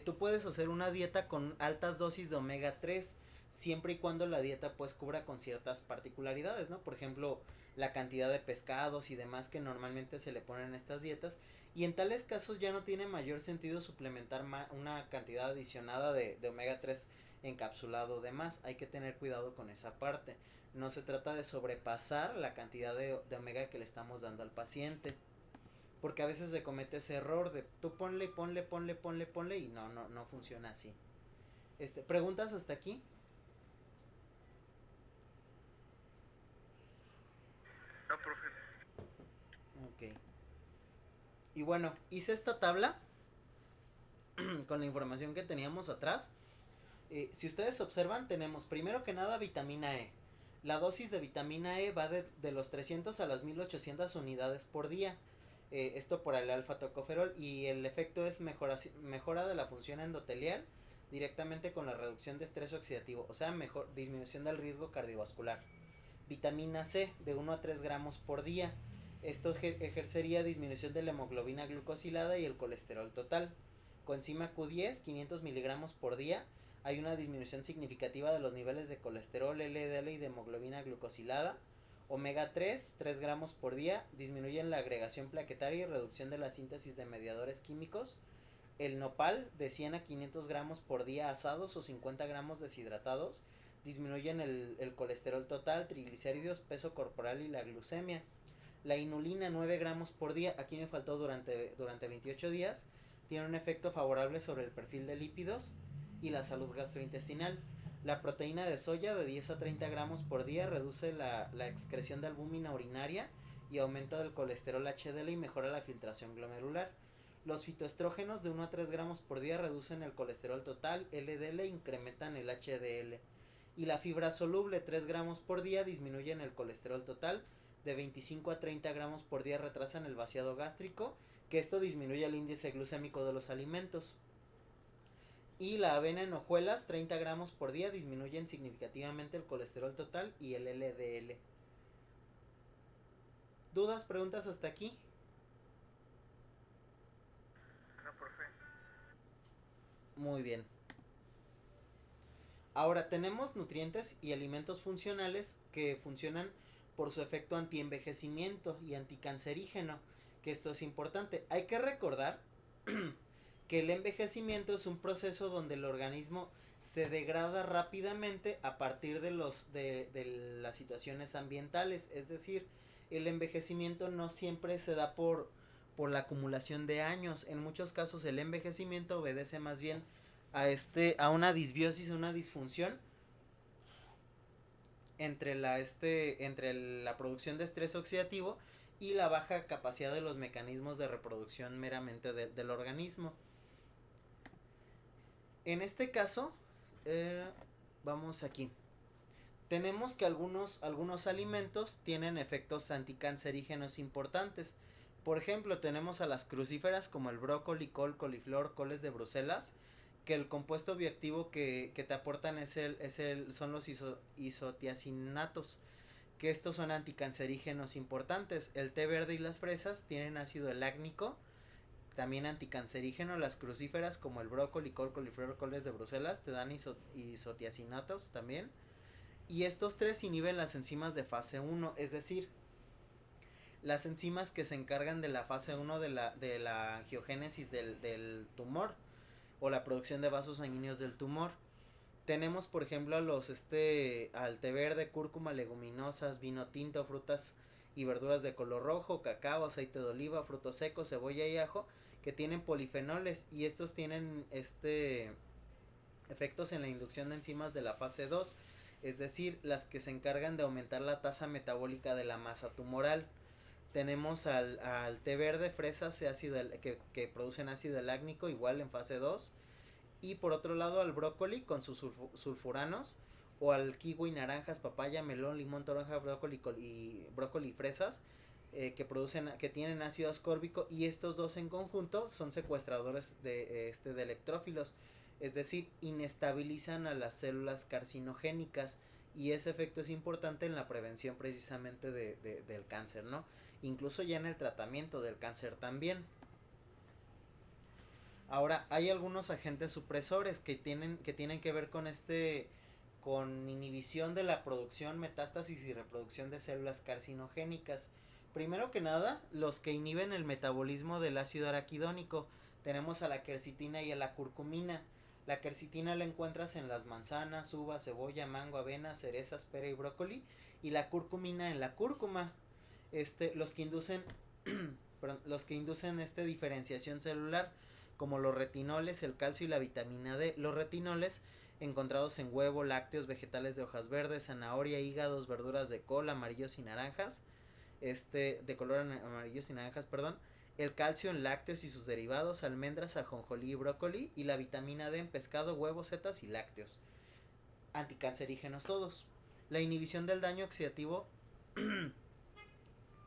tú puedes hacer una dieta con altas dosis de omega 3 siempre y cuando la dieta pues cubra con ciertas particularidades, ¿no? Por ejemplo, la cantidad de pescados y demás que normalmente se le ponen en estas dietas, y en tales casos ya no tiene mayor sentido suplementar una cantidad adicionada de omega 3 encapsulado de más. Hay que tener cuidado con esa parte. No se trata de sobrepasar la cantidad de omega que le estamos dando al paciente, porque a veces se comete ese error de tú ponle y no funciona así. ¿Preguntas hasta aquí? No, profe. Ok. Y bueno, hice esta tabla con la información que teníamos atrás. Si ustedes observan, tenemos primero que nada vitamina E. La dosis de vitamina E va de los 300 a las 1800 unidades por día. Esto por el alfa tocoferol, y el efecto es mejora de la función endotelial directamente con la reducción de estrés oxidativo, o sea, disminución del riesgo cardiovascular. Vitamina C de 1 a 3 gramos por día. Esto ejercería disminución de la hemoglobina glucosilada y el colesterol total. Coenzima Q10, 500 miligramos por día. Hay una disminución significativa de los niveles de colesterol, LDL y de hemoglobina glucosilada. Omega 3, 3 gramos por día, disminuyen la agregación plaquetaria y reducción de la síntesis de mediadores químicos. El nopal de 100 a 500 gramos por día asados o 50 gramos deshidratados, disminuyen el colesterol total, triglicéridos, peso corporal y la glucemia. La inulina 9 gramos por día, aquí me faltó durante 28 días, tiene un efecto favorable sobre el perfil de lípidos y la salud gastrointestinal. La proteína de soya de 10 a 30 gramos por día reduce la excreción de albúmina urinaria y aumenta el colesterol HDL y mejora la filtración glomerular. Los fitoestrógenos de 1 a 3 gramos por día reducen el colesterol total, LDL e incrementan el HDL. Y la fibra soluble 3 gramos por día disminuyen el colesterol total, de 25 a 30 gramos por día retrasan el vaciado gástrico, que esto disminuye el índice glucémico de los alimentos. Y la avena en hojuelas 30 gramos por día disminuyen significativamente el colesterol total y el LDL. ¿Dudas, preguntas hasta aquí? No, profe. Muy bien. Ahora tenemos nutrientes y alimentos funcionales que funcionan por su efecto antienvejecimiento y anticancerígeno, que esto es importante. Hay que recordar que el envejecimiento es un proceso donde el organismo se degrada rápidamente a partir de las situaciones ambientales, es decir, el envejecimiento no siempre se da por la acumulación de años. En muchos casos el envejecimiento obedece más bien a una disbiosis, a una disfunción entre la producción de estrés oxidativo y la baja capacidad de los mecanismos de reproducción meramente del organismo. En este caso, vamos aquí. Tenemos que algunos alimentos tienen efectos anticancerígenos importantes. Por ejemplo, tenemos a las crucíferas como el brócoli, col, coliflor, coles de Bruselas, que el compuesto bioactivo que te aportan son los isotiazinatos, que estos son anticancerígenos importantes. El té verde y las fresas tienen ácido elácnico, también anticancerígeno. Las crucíferas como el brócoli, col, coliflor, coles de Bruselas te dan isotiazinatos también. Y estos tres inhiben las enzimas de fase 1, es decir, las enzimas que se encargan de la fase 1 de la angiogénesis del tumor o la producción de vasos sanguíneos del tumor. Tenemos, por ejemplo, a los al té verde, cúrcuma, leguminosas, vino tinto, frutas y verduras de color rojo, cacao, aceite de oliva, frutos secos, cebolla y ajo, que tienen polifenoles, y estos tienen efectos en la inducción de enzimas de la fase 2, es decir, las que se encargan de aumentar la tasa metabólica de la masa tumoral. Tenemos al té verde, fresas que producen ácido lácnico, igual en fase 2. Y por otro lado al brócoli con sus sulfuranos, o al kiwi, naranjas, papaya, melón, limón, toronja, brócoli y fresas, que tienen ácido ascórbico, y estos dos en conjunto son secuestradores de electrófilos, es decir, inestabilizan a las células carcinogénicas, y ese efecto es importante en la prevención precisamente del cáncer, ¿no? Incluso ya en el tratamiento del cáncer también. Ahora, hay algunos agentes supresores que tienen que ver con inhibición de la producción, metástasis y reproducción de células carcinogénicas. Primero que nada, los que inhiben el metabolismo del ácido araquidónico. Tenemos a la quercitina y a la curcumina. La quercitina la encuentras en las manzanas, uvas, cebolla, mango, avena, cerezas, pera y brócoli, y la curcumina en la cúrcuma. Los que inducen diferenciación celular, como los retinoles, el calcio y la vitamina D. Los retinoles encontrados en huevo, lácteos, vegetales de hojas verdes, zanahoria, hígados, verduras de col, amarillos y naranjas, de color amarillos y naranjas, perdón. El calcio en lácteos y sus derivados, almendras, ajonjolí y brócoli, y la vitamina D en pescado, huevos, setas y lácteos. Anticancerígenos todos. La inhibición del daño oxidativo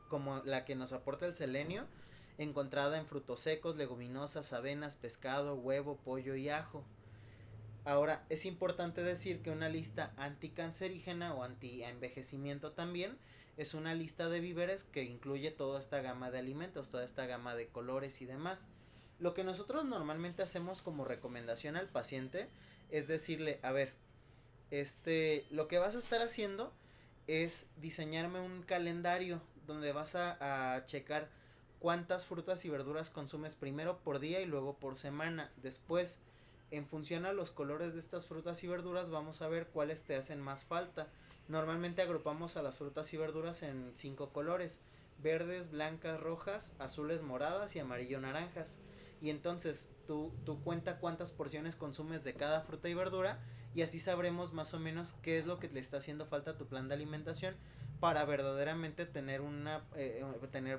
como la que nos aporta el selenio, encontrada en frutos secos, leguminosas, avenas, pescado, huevo, pollo y ajo. Ahora, es importante decir que una lista anticancerígena o anti-envejecimiento también es una lista de víveres que incluye toda esta gama de alimentos, toda esta gama de colores y demás. Lo que nosotros normalmente hacemos como recomendación al paciente es decirle, a ver, lo que vas a estar haciendo es diseñarme un calendario donde vas a checar cuántas frutas y verduras consumes primero por día y luego por semana. Después, en función a los colores de estas frutas y verduras, vamos a ver cuáles te hacen más falta. Normalmente agrupamos a las frutas y verduras en 5 colores: verdes, blancas, rojas, azules, moradas y amarillo naranjas. Y entonces tú cuenta cuántas porciones consumes de cada fruta y verdura, y así sabremos más o menos qué es lo que le está haciendo falta a tu plan de alimentación para verdaderamente tener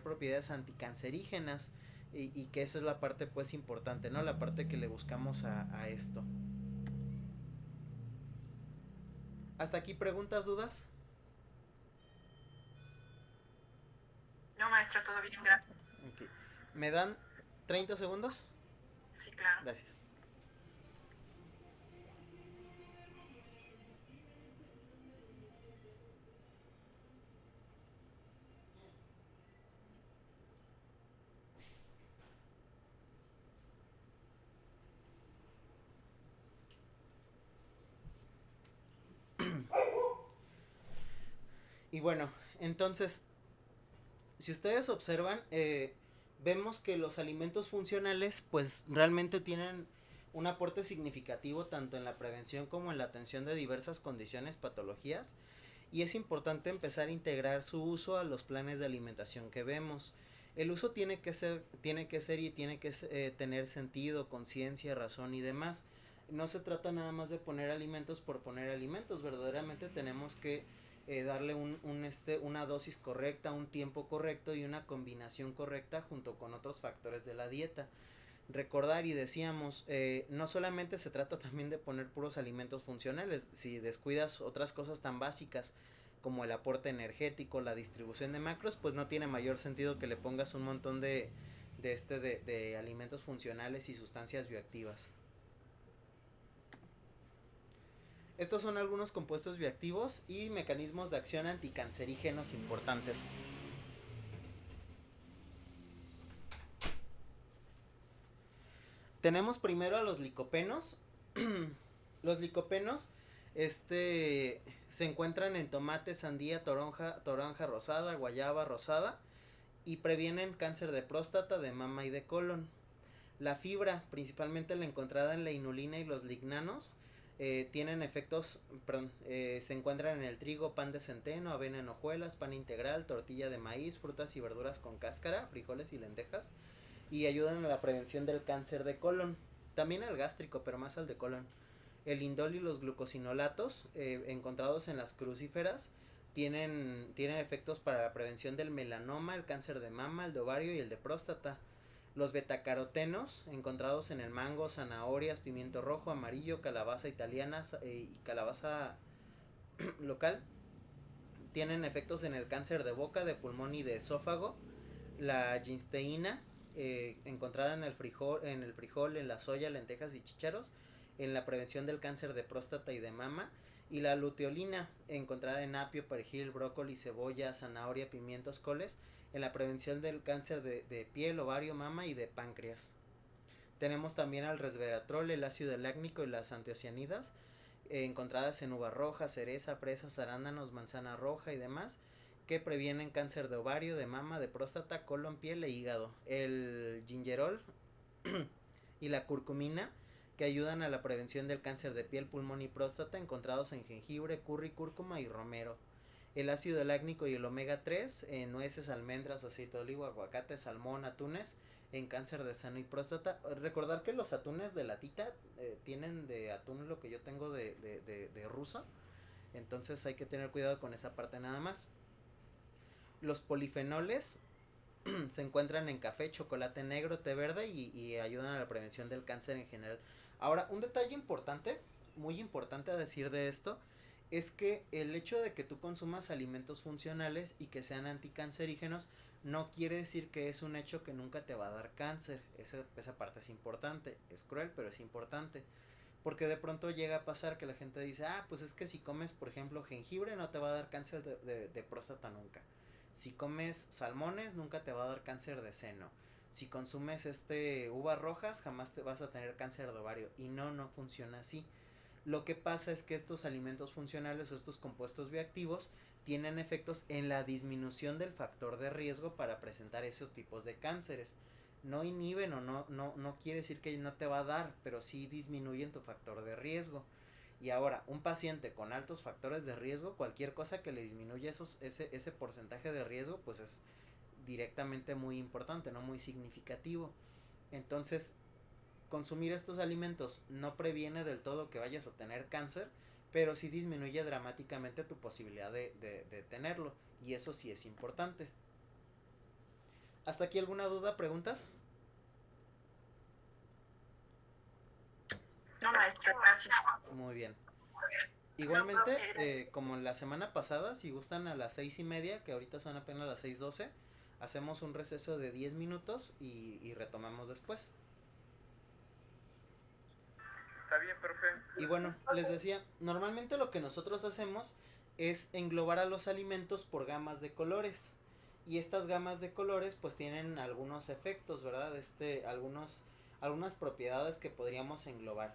propiedades anticancerígenas, y que esa es la parte pues importante, ¿no? La parte que le buscamos a esto. ¿Hasta aquí preguntas, dudas? No, maestro, todo bien, gracias. Okay. ¿Me dan 30 segundos? Sí, claro. Gracias. Y bueno, entonces, si ustedes observan, vemos que los alimentos funcionales pues realmente tienen un aporte significativo tanto en la prevención como en la atención de diversas condiciones, patologías, y es importante empezar a integrar su uso a los planes de alimentación que vemos. El uso tiene que ser y tiene que tener sentido, conciencia, razón y demás. No se trata nada más de poner alimentos por poner alimentos, verdaderamente tenemos que darle una dosis correcta, un tiempo correcto y una combinación correcta junto con otros factores de la dieta. Recordar, y decíamos, no solamente se trata también de poner puros alimentos funcionales. Si descuidas otras cosas tan básicas como el aporte energético, la distribución de macros, pues no tiene mayor sentido que le pongas un montón de alimentos funcionales y sustancias bioactivas. Estos son algunos compuestos bioactivos y mecanismos de acción anticancerígenos importantes. Tenemos primero a los licopenos. Los licopenos se encuentran en tomate, sandía, toronja rosada, guayaba rosada, y previenen cáncer de próstata, de mama y de colon. La fibra, principalmente la encontrada en la inulina y los lignanos, Tienen efectos, perdón, se encuentran en el trigo, pan de centeno, avena en hojuelas, pan integral, tortilla de maíz, frutas y verduras con cáscara, frijoles y lentejas, y ayudan a la prevención del cáncer de colon, también al gástrico, pero más al de colon. El indol y los glucosinolatos encontrados en las crucíferas tienen efectos para la prevención del melanoma, el cáncer de mama, el de ovario y el de próstata. Los betacarotenos encontrados en el mango, zanahorias, pimiento rojo, amarillo, calabaza italiana y calabaza local tienen efectos en el cáncer de boca, de pulmón y de esófago. La ginsteína encontrada en el frijol, en la soya, lentejas y chícharos, en la prevención del cáncer de próstata y de mama. Y la luteolina encontrada en apio, perejil, brócoli, cebolla, zanahoria, pimientos, coles, en la prevención del cáncer de piel, ovario, mama y de páncreas. Tenemos también al resveratrol, el ácido lácnico y las antiocianidas, encontradas en uva roja, cereza, fresas, arándanos, manzana roja y demás, que previenen cáncer de ovario, de mama, de próstata, colon, piel e hígado. El gingerol y la curcumina, que ayudan a la prevención del cáncer de piel, pulmón y próstata, encontrados en jengibre, curry, cúrcuma y romero. El ácido lácnico y el omega 3 en nueces, almendras, aceite de oliva, aguacate, salmón, atunes, en cáncer de seno y próstata. Recordar que los atunes de latita tienen de atún lo que yo tengo de ruso. Entonces hay que tener cuidado con esa parte nada más. Los polifenoles se encuentran en café, chocolate negro, té verde y ayudan a la prevención del cáncer en general. Ahora, un detalle importante, muy importante a decir de esto, es que el hecho de que tú consumas alimentos funcionales y que sean anticancerígenos no quiere decir que es un hecho que nunca te va a dar cáncer. Esa parte es importante, es cruel, pero es importante. Porque de pronto llega a pasar que la gente dice, pues es que si comes, por ejemplo, jengibre no te va a dar cáncer de próstata nunca. Si comes salmones nunca te va a dar cáncer de seno. Si consumes uvas rojas jamás te vas a tener cáncer de ovario. Y no funciona así. Lo que pasa es que estos alimentos funcionales o estos compuestos bioactivos tienen efectos en la disminución del factor de riesgo para presentar esos tipos de cánceres. No inhiben o no quiere decir que no te va a dar, pero sí disminuyen tu factor de riesgo. Y ahora, un paciente con altos factores de riesgo, cualquier cosa que le disminuya ese porcentaje de riesgo, pues es directamente muy importante, no muy significativo. Entonces, consumir estos alimentos no previene del todo que vayas a tener cáncer, pero sí disminuye dramáticamente tu posibilidad de tenerlo, y eso sí es importante. ¿Hasta aquí alguna duda, preguntas? No, maestro, gracias. Muy bien. Igualmente, como la semana pasada, si gustan a las 6:30, que ahorita son apenas las 6:12, hacemos un receso de 10 minutos y retomamos después. Está bien, profe. Y bueno, les decía, normalmente lo que nosotros hacemos es englobar a los alimentos por gamas de colores. Y estas gamas de colores pues tienen algunos efectos, ¿verdad? Algunas propiedades que podríamos englobar.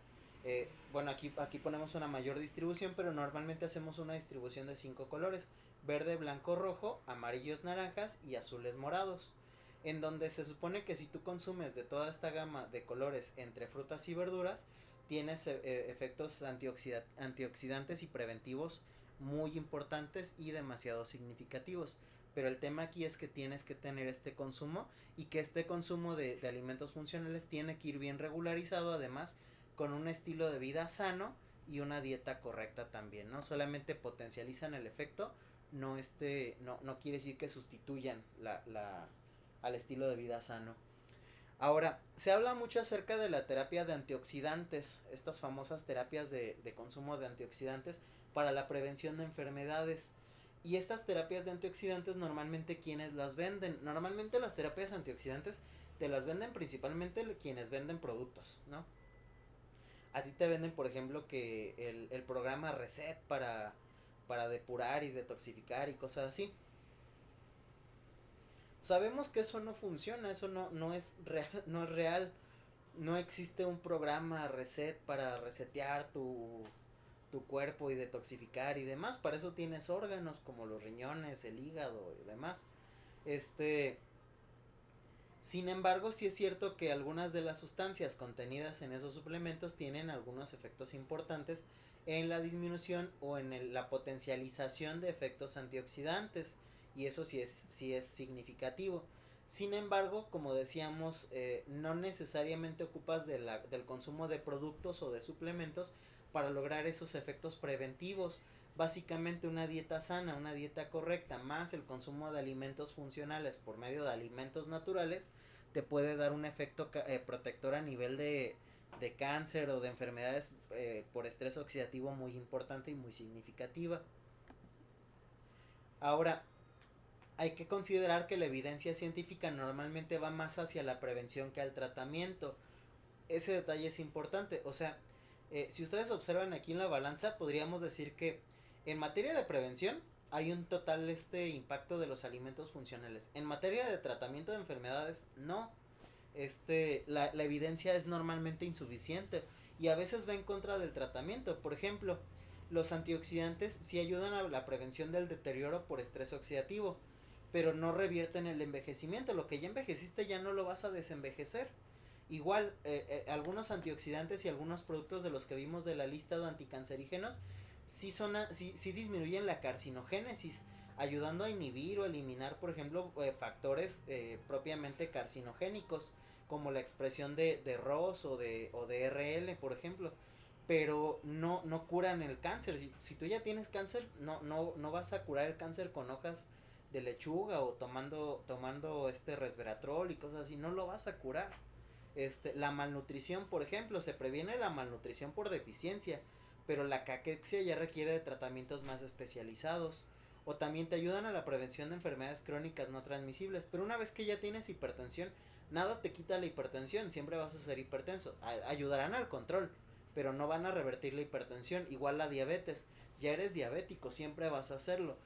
Bueno, aquí ponemos una mayor distribución, pero normalmente hacemos una distribución de 5 colores: verde, blanco, rojo, amarillos, naranjas y azules, morados. En donde se supone que si tú consumes de toda esta gama de colores entre frutas y verduras, tienes efectos antioxidantes y preventivos muy importantes y demasiado significativos. Pero el tema aquí es que tienes que tener este consumo, y que este consumo de alimentos funcionales tiene que ir bien regularizado, además con un estilo de vida sano y una dieta correcta también. No solamente potencializan el efecto, no quiere decir que sustituyan al estilo de vida sano. Ahora, se habla mucho acerca de la terapia de antioxidantes, estas famosas terapias de consumo de antioxidantes para la prevención de enfermedades. Y estas terapias de antioxidantes, normalmente, ¿quiénes las venden? Normalmente las terapias antioxidantes te las venden principalmente quienes venden productos, ¿no? A ti te venden, por ejemplo, que el programa Reset para depurar y detoxificar y cosas así. Sabemos que eso no funciona, eso no es real, no es real. No existe un programa Reset para resetear tu cuerpo y detoxificar y demás. Para eso tienes órganos como los riñones, el hígado y demás. Sin embargo, sí es cierto que algunas de las sustancias contenidas en esos suplementos tienen algunos efectos importantes en la disminución o en la potencialización de efectos antioxidantes, y eso sí es significativo. Sin embargo, como decíamos, no necesariamente ocupas del consumo de productos o de suplementos para lograr esos efectos preventivos. Básicamente una dieta sana, una dieta correcta, más el consumo de alimentos funcionales por medio de alimentos naturales, te puede dar un efecto protector a nivel de cáncer o de enfermedades por estrés oxidativo muy importante y muy significativa. Ahora, hay que considerar que la evidencia científica normalmente va más hacia la prevención que al tratamiento. Ese detalle es importante. O sea, si ustedes observan aquí en la balanza, podríamos decir que en materia de prevención hay un total impacto de los alimentos funcionales. En materia de tratamiento de enfermedades, no. La evidencia es normalmente insuficiente y a veces va en contra del tratamiento. Por ejemplo, los antioxidantes sí ayudan a la prevención del deterioro por estrés oxidativo, pero no revierten el envejecimiento. Lo que ya envejeciste ya no lo vas a desenvejecer. Igual, algunos antioxidantes y algunos productos de los que vimos de la lista de anticancerígenos sí disminuyen la carcinogénesis, ayudando a inhibir o eliminar, por ejemplo, factores propiamente carcinogénicos, como la expresión de ROS o de RL, por ejemplo. Pero no curan el cáncer. Si tú ya tienes cáncer, no vas a curar el cáncer con hojas de lechuga o tomando resveratrol y cosas así. No lo vas a curar. La malnutrición, por ejemplo, se previene la malnutrición por deficiencia, pero la caquexia ya requiere de tratamientos más especializados. O también te ayudan a la prevención de enfermedades crónicas no transmisibles, pero una vez que ya tienes hipertensión, nada te quita la hipertensión, siempre vas a ser hipertenso. Ayudarán al control, pero no van a revertir la hipertensión. Igual la diabetes, ya eres diabético, siempre vas a hacerlo.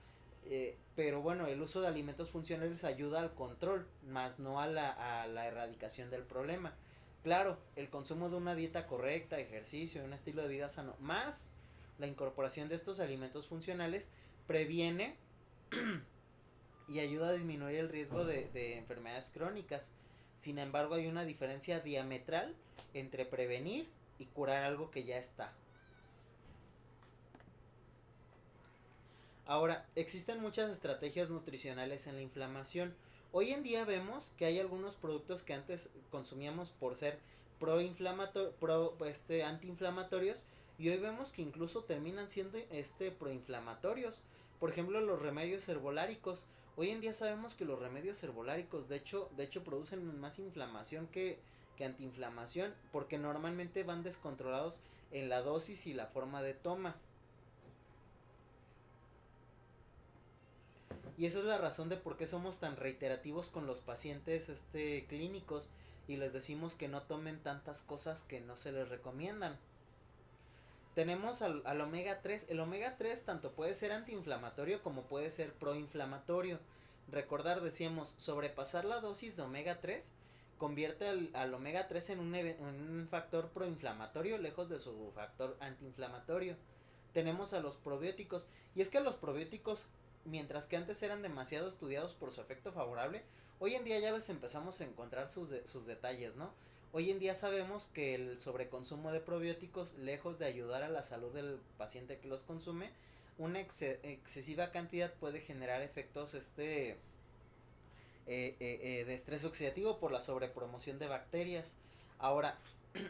Pero bueno, el uso de alimentos funcionales ayuda al control, más no a la erradicación del problema. Claro, el consumo de una dieta correcta, ejercicio, un estilo de vida sano, más la incorporación de estos alimentos funcionales previene y ayuda a disminuir el riesgo de enfermedades crónicas. Sin embargo, hay una diferencia diametral entre prevenir y curar algo que ya está. Ahora, existen muchas estrategias nutricionales en la inflamación. Hoy en día vemos que hay algunos productos que antes consumíamos por ser antiinflamatorios, y hoy vemos que incluso terminan siendo proinflamatorios. Por ejemplo, los remedios herboláricos. Hoy en día sabemos que los remedios herboláricos de hecho producen más inflamación que antiinflamación, porque normalmente van descontrolados en la dosis y la forma de toma. Y esa es la razón de por qué somos tan reiterativos con los pacientes clínicos y les decimos que no tomen tantas cosas que no se les recomiendan. Tenemos al omega 3. El omega 3 tanto puede ser antiinflamatorio como puede ser proinflamatorio. Recordar, decíamos, sobrepasar la dosis de omega 3 convierte al omega 3 en un factor proinflamatorio lejos de su factor antiinflamatorio. Tenemos a los probióticos, y es que los probióticos, mientras que antes eran demasiado estudiados por su efecto favorable, hoy en día ya les empezamos a encontrar sus detalles, ¿no? Hoy en día sabemos que el sobreconsumo de probióticos, lejos de ayudar a la salud del paciente que los consume, una excesiva cantidad puede generar efectos de estrés oxidativo por la sobrepromoción de bacterias. Ahora,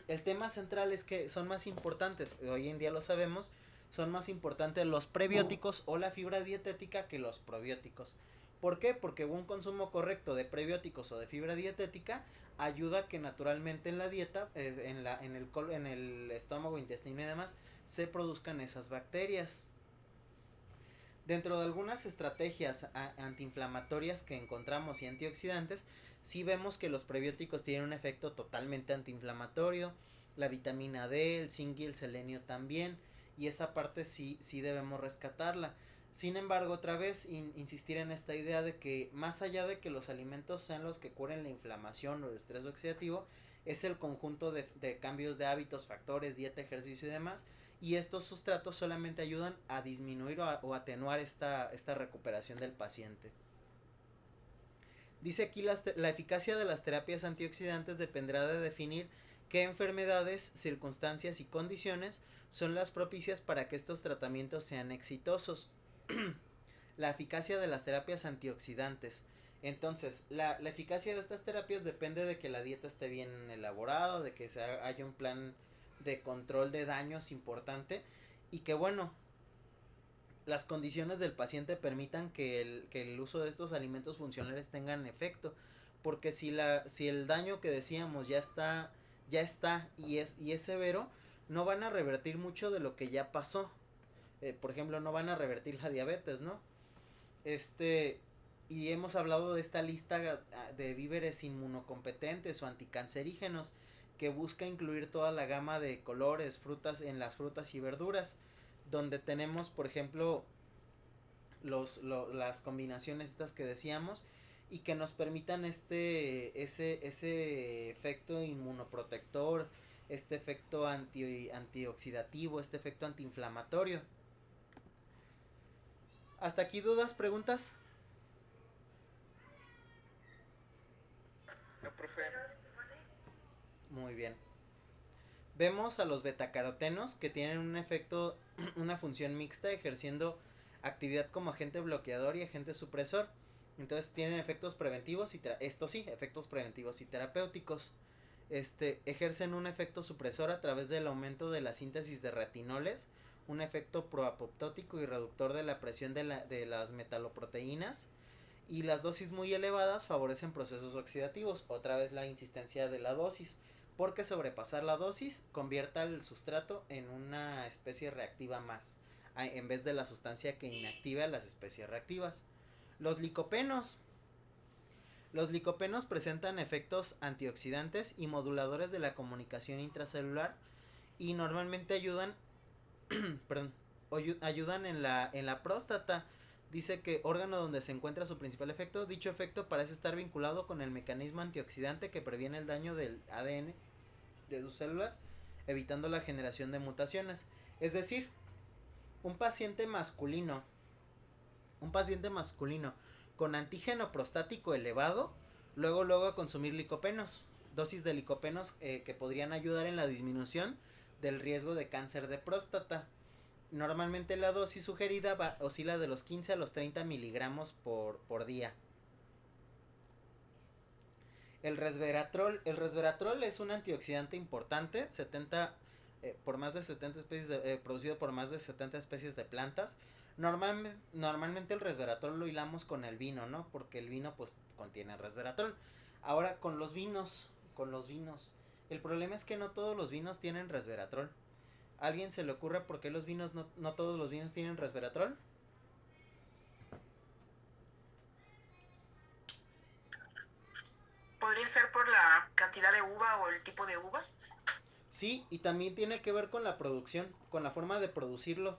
el tema central es que son más importantes, hoy en día lo sabemos, son más importantes los prebióticos o la fibra dietética que los probióticos. ¿Por qué? Porque un consumo correcto de prebióticos o de fibra dietética ayuda a que naturalmente en la dieta, en el estómago, intestino y demás, se produzcan esas bacterias. Dentro de algunas estrategias antiinflamatorias que encontramos y antioxidantes, sí vemos que los prebióticos tienen un efecto totalmente antiinflamatorio, la vitamina D, el zinc y el selenio también, y esa parte sí debemos rescatarla. Sin embargo, otra vez insistir en esta idea de que más allá de que los alimentos sean los que curen la inflamación o el estrés oxidativo, es el conjunto de cambios de hábitos, factores, dieta, ejercicio y demás, y estos sustratos solamente ayudan a disminuir o atenuar esta recuperación del paciente. Dice aquí la eficacia de las terapias antioxidantes dependerá de definir qué enfermedades, circunstancias y condiciones son las propicias para que estos tratamientos sean exitosos. La eficacia de las terapias antioxidantes. Entonces, la eficacia de estas terapias depende de que la dieta esté bien elaborada, de que haya un plan de control de daños importante y que bueno, las condiciones del paciente permitan que el uso de estos alimentos funcionales tengan efecto, porque si el daño que decíamos ya está y es severo, no van a revertir mucho de lo que ya pasó. Por ejemplo, no van a revertir la diabetes, ¿no? Y hemos hablado de esta lista de víveres inmunocompetentes o anticancerígenos que busca incluir toda la gama de colores, frutas en las frutas y verduras, donde tenemos, por ejemplo, las combinaciones estas que decíamos y que nos permitan ese efecto inmunoprotector, este efecto antioxidativo, este efecto antiinflamatorio. ¿Hasta aquí dudas, preguntas? No, profe. Muy bien. Vemos a los betacarotenos que tienen un efecto, una función mixta, ejerciendo actividad como agente bloqueador y agente supresor. Entonces tienen efectos preventivos efectos preventivos y terapéuticos. Ejercen un efecto supresor a través del aumento de la síntesis de retinoles, un efecto proapoptótico y reductor de la presión de las metaloproteínas, y las dosis muy elevadas favorecen procesos oxidativos, otra vez la insistencia de la dosis, porque sobrepasar la dosis convierta el sustrato en una especie reactiva más, en vez de la sustancia que inactiva las especies reactivas. Los licopenos presentan efectos antioxidantes y moduladores de la comunicación intracelular y normalmente ayudan ayudan en la próstata. Dice que órgano donde se encuentra su principal efecto. Dicho efecto parece estar vinculado con el mecanismo antioxidante que previene el daño del ADN de sus células, evitando la generación de mutaciones. Es decir, un paciente masculino con antígeno prostático elevado, luego a consumir licopenos, dosis de licopenos que podrían ayudar en la disminución del riesgo de cáncer de próstata. Normalmente la dosis sugerida oscila de los 15 a los 30 miligramos por día. El resveratrol es un antioxidante importante, por más de 70 especies producido por más de 70 especies de plantas. Normalmente el resveratrol lo hilamos con el vino, ¿no? Porque el vino pues contiene resveratrol. Ahora con los vinos, el problema es que no todos los vinos tienen resveratrol. ¿A alguien se le ocurre por qué los vinos no todos los vinos tienen resveratrol? ¿Podría ser por la cantidad de uva o el tipo de uva? Sí, y también tiene que ver con la producción, con la forma de producirlo.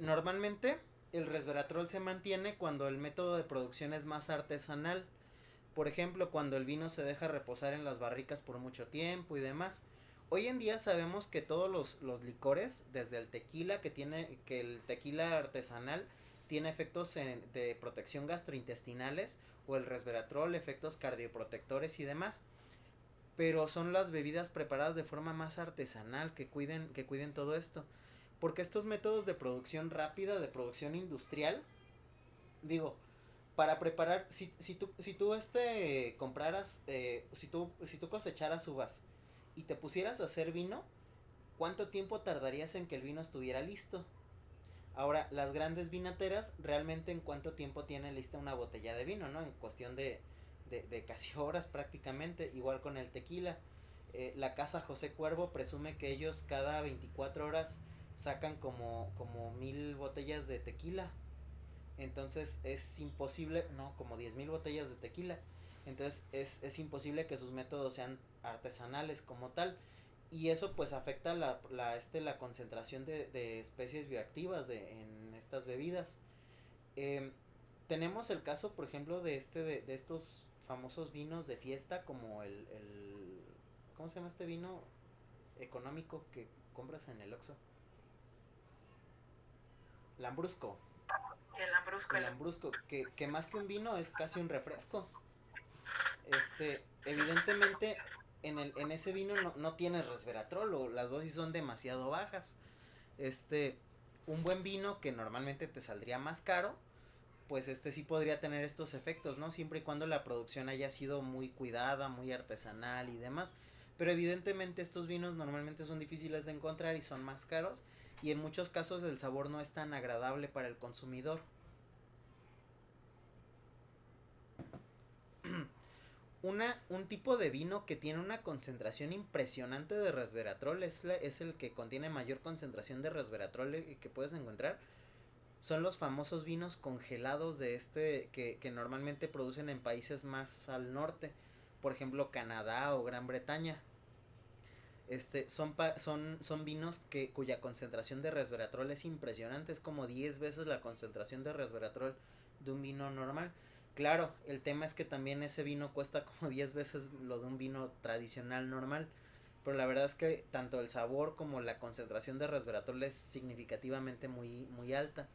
Normalmente el resveratrol se mantiene cuando el método de producción es más artesanal. Por ejemplo, cuando el vino se deja reposar en las barricas por mucho tiempo y demás. Hoy en día sabemos que todos los licores, desde el tequila, que el tequila artesanal tiene efectos de protección gastrointestinales, o el resveratrol, efectos cardioprotectores y demás. Pero son las bebidas preparadas de forma más artesanal que cuiden todo esto. Porque estos métodos de producción rápida, de producción industrial, digo, para preparar, si tú compraras, si tú cosecharas uvas y te pusieras a hacer vino, ¿cuánto tiempo tardarías en que el vino estuviera listo? Ahora, las grandes vinateras, realmente en cuánto tiempo tienen lista una botella de vino, ¿no? En cuestión de casi horas prácticamente, igual con el tequila. La casa José Cuervo presume que ellos cada 24 horas sacan como 1000 botellas de tequila. Entonces es imposible, no, como 10,000 botellas de tequila. Entonces es imposible que sus métodos sean artesanales como tal. Y eso pues afecta la concentración de especies bioactivas en estas bebidas. Tenemos el caso, por ejemplo, de estos famosos vinos de fiesta, como ¿cómo se llama este vino económico que compras en el Oxxo? Lambrusco. El lambrusco. El lambrusco, que más que un vino es casi un refresco. Evidentemente en ese vino no tienes resveratrol o las dosis son demasiado bajas. Este, un buen vino que normalmente te saldría más caro, pues sí podría tener estos efectos, ¿no? Siempre y cuando la producción haya sido muy cuidada, muy artesanal y demás. Pero evidentemente estos vinos normalmente son difíciles de encontrar y son más caros y en muchos casos el sabor no es tan agradable para el consumidor. Un tipo de vino que tiene una concentración impresionante de resveratrol es el que contiene mayor concentración de resveratrol que puedes encontrar. Son los famosos vinos congelados que normalmente producen en países más al norte, por ejemplo Canadá o Gran Bretaña. Son vinos cuya concentración de resveratrol es impresionante, es como 10 veces la concentración de resveratrol de un vino normal. Claro, el tema es que también ese vino cuesta como 10 veces lo de un vino tradicional normal, pero la verdad es que tanto el sabor como la concentración de resveratrol es significativamente muy alta.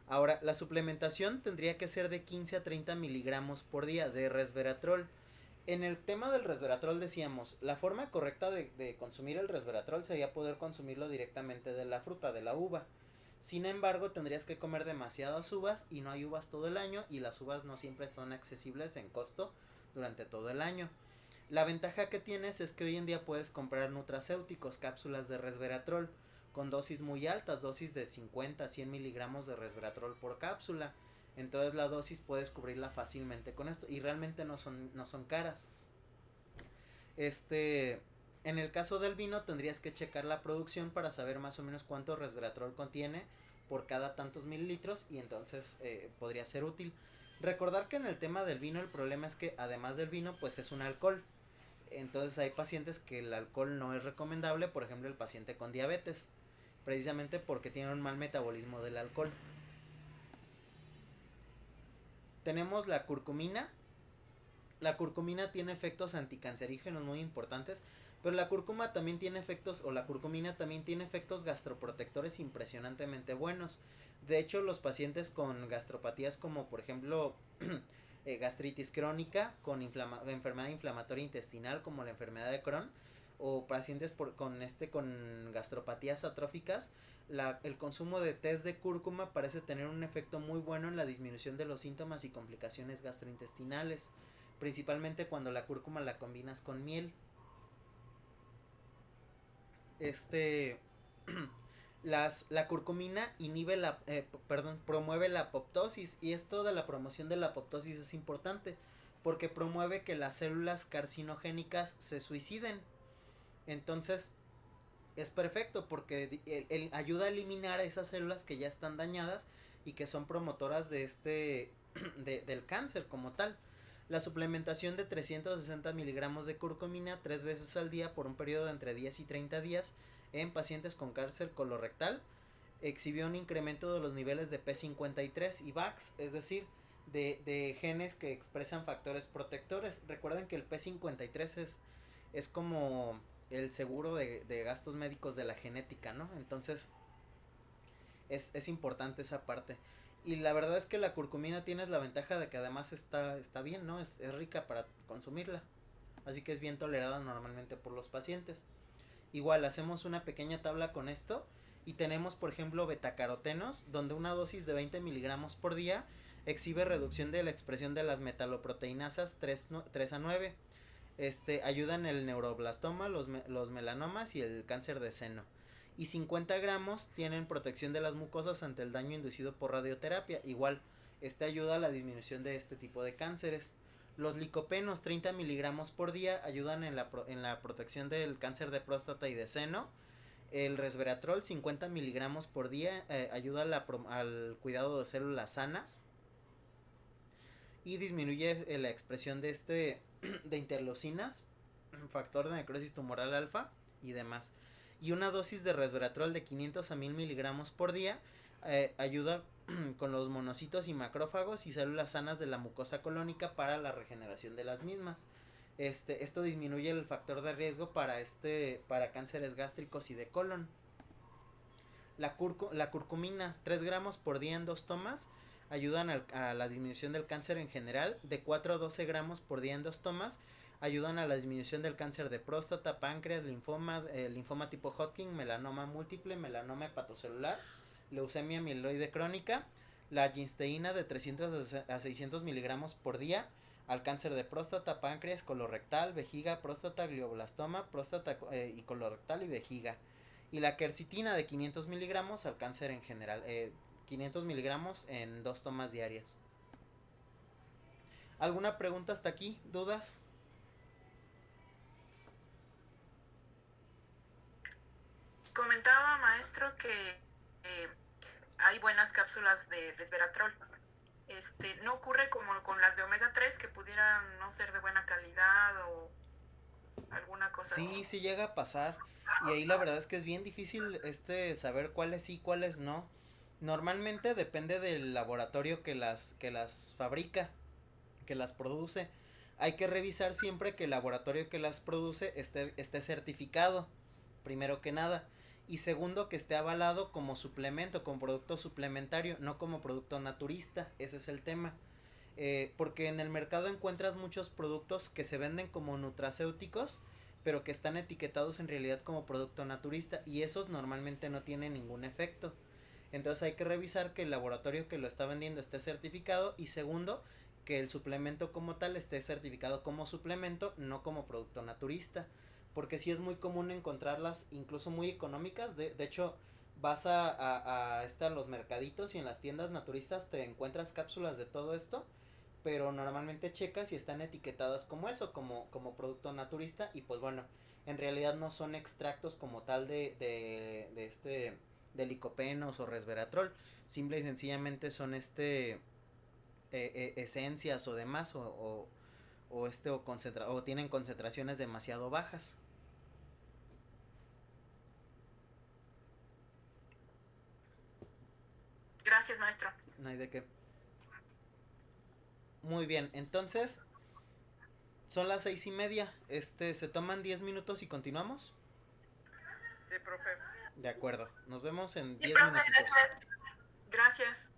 Ahora, la suplementación tendría que ser de 15 a 30 miligramos por día de resveratrol. En el tema del resveratrol decíamos, la forma correcta de consumir el resveratrol sería poder consumirlo directamente de la fruta, de la uva. Sin embargo, tendrías que comer demasiadas uvas y no hay uvas todo el año y las uvas no siempre son accesibles en costo durante todo el año. La ventaja que tienes es que hoy en día puedes comprar nutracéuticos, cápsulas de resveratrol, con dosis muy altas, dosis de 50 a 100 miligramos de resveratrol por cápsula. Entonces la dosis puedes cubrirla fácilmente con esto y realmente no son caras. En el caso del vino tendrías que checar la producción para saber más o menos cuánto resveratrol contiene por cada tantos mililitros y entonces podría ser útil. Recordar que en el tema del vino el problema es que además del vino pues es un alcohol. Entonces hay pacientes que el alcohol no es recomendable, por ejemplo el paciente con diabetes, precisamente porque tiene un mal metabolismo del alcohol. Tenemos la curcumina. La curcumina tiene efectos anticancerígenos muy importantes, pero la curcuma también tiene efectos, o la curcumina también tiene efectos gastroprotectores impresionantemente buenos. De hecho, los pacientes con gastropatías como por ejemplo gastritis crónica, con enfermedad inflamatoria intestinal como la enfermedad de Crohn, o pacientes con gastropatías atróficas, el consumo de tés de cúrcuma parece tener un efecto muy bueno en la disminución de los síntomas y complicaciones gastrointestinales, principalmente cuando la cúrcuma la combinas con miel. La curcumina promueve la apoptosis, y esto de la promoción de la apoptosis es importante porque promueve que las células carcinogénicas se suiciden. Entonces es perfecto porque ayuda a eliminar esas células que ya están dañadas y que son promotoras del cáncer como tal. La suplementación de 360 miligramos de curcumina 3 veces al día por un periodo de entre 10 y 30 días en pacientes con cáncer colorectal exhibió un incremento de los niveles de P53 y VAX, es decir, de genes que expresan factores protectores. Recuerden que el P53 es como el seguro de gastos médicos de la genética, ¿no? Entonces es importante esa parte. Y la verdad es que la curcumina tienes la ventaja de que además está bien, ¿no? Es rica para consumirla. Así que es bien tolerada normalmente por los pacientes. Igual hacemos una pequeña tabla con esto y tenemos por ejemplo betacarotenos, donde una dosis de 20 miligramos por día exhibe reducción de la expresión de las metaloproteinasas 3 a 9. Ayudan el neuroblastoma, los melanomas y el cáncer de seno. Y 50 gramos tienen protección de las mucosas ante el daño inducido por radioterapia. Igual, ayuda a la disminución de este tipo de cánceres. Los licopenos 30 miligramos por día ayudan en la protección del cáncer de próstata y de seno. El resveratrol 50 miligramos por día ayuda al cuidado de células sanas y disminuye la expresión de interleucinas, factor de necrosis tumoral alfa y demás. Y una dosis de resveratrol de 500 a 1000 miligramos por día ayuda con los monocitos y macrófagos y células sanas de la mucosa colónica para la regeneración de las mismas. Esto disminuye el factor de riesgo para cánceres gástricos y de colon. La curcumina, 3 gramos por día en 2 tomas, ayudan a la disminución del cáncer en general. De 4 a 12 gramos por día en 2 tomas, ayudan a la disminución del cáncer de próstata, páncreas, linfoma, linfoma tipo Hodgkin, melanoma múltiple, melanoma hepatocelular, leucemia mieloide crónica. La ginsteína de 300 a 600 miligramos por día al cáncer de próstata, páncreas, colorectal, vejiga, próstata, glioblastoma, próstata y colorectal y vejiga. Y la quercitina de 500 miligramos al cáncer en general. 500 miligramos en 2 tomas diarias. ¿Alguna pregunta hasta aquí? ¿Dudas? Comentaba, maestro, que hay buenas cápsulas de resveratrol. ¿No ocurre como con las de omega 3 que pudieran no ser de buena calidad o alguna cosa así? Sí, sí llega a pasar. Y ahí la verdad es que es bien difícil saber cuáles sí, cuáles no. Normalmente depende del laboratorio que las fabrica, que las produce. Hay que revisar siempre que el laboratorio que las produce esté certificado, primero que nada. Y segundo, que esté avalado como suplemento, como producto suplementario, no como producto naturista. Ese es el tema. Porque en el mercado encuentras muchos productos que se venden como nutracéuticos, pero que están etiquetados en realidad como producto naturista, y esos normalmente no tienen ningún efecto. Entonces hay que revisar que el laboratorio que lo está vendiendo esté certificado, y segundo, que el suplemento como tal esté certificado como suplemento, no como producto naturista, porque sí es muy común encontrarlas incluso muy económicas. De hecho, vas a los mercaditos y en las tiendas naturistas te encuentras cápsulas de todo esto, pero normalmente checas y están etiquetadas como eso, como producto naturista, y pues bueno, en realidad no son extractos como tal de licopenos o resveratrol, simple y sencillamente son esencias o demás, o tienen concentraciones demasiado bajas. Gracias, maestro. No hay de qué. Muy bien, entonces son las 6:30. Se toman 10 minutos y continuamos. Sí, profe. De acuerdo, nos vemos en Sí, 10 profe, minutitos. gracias. Gracias.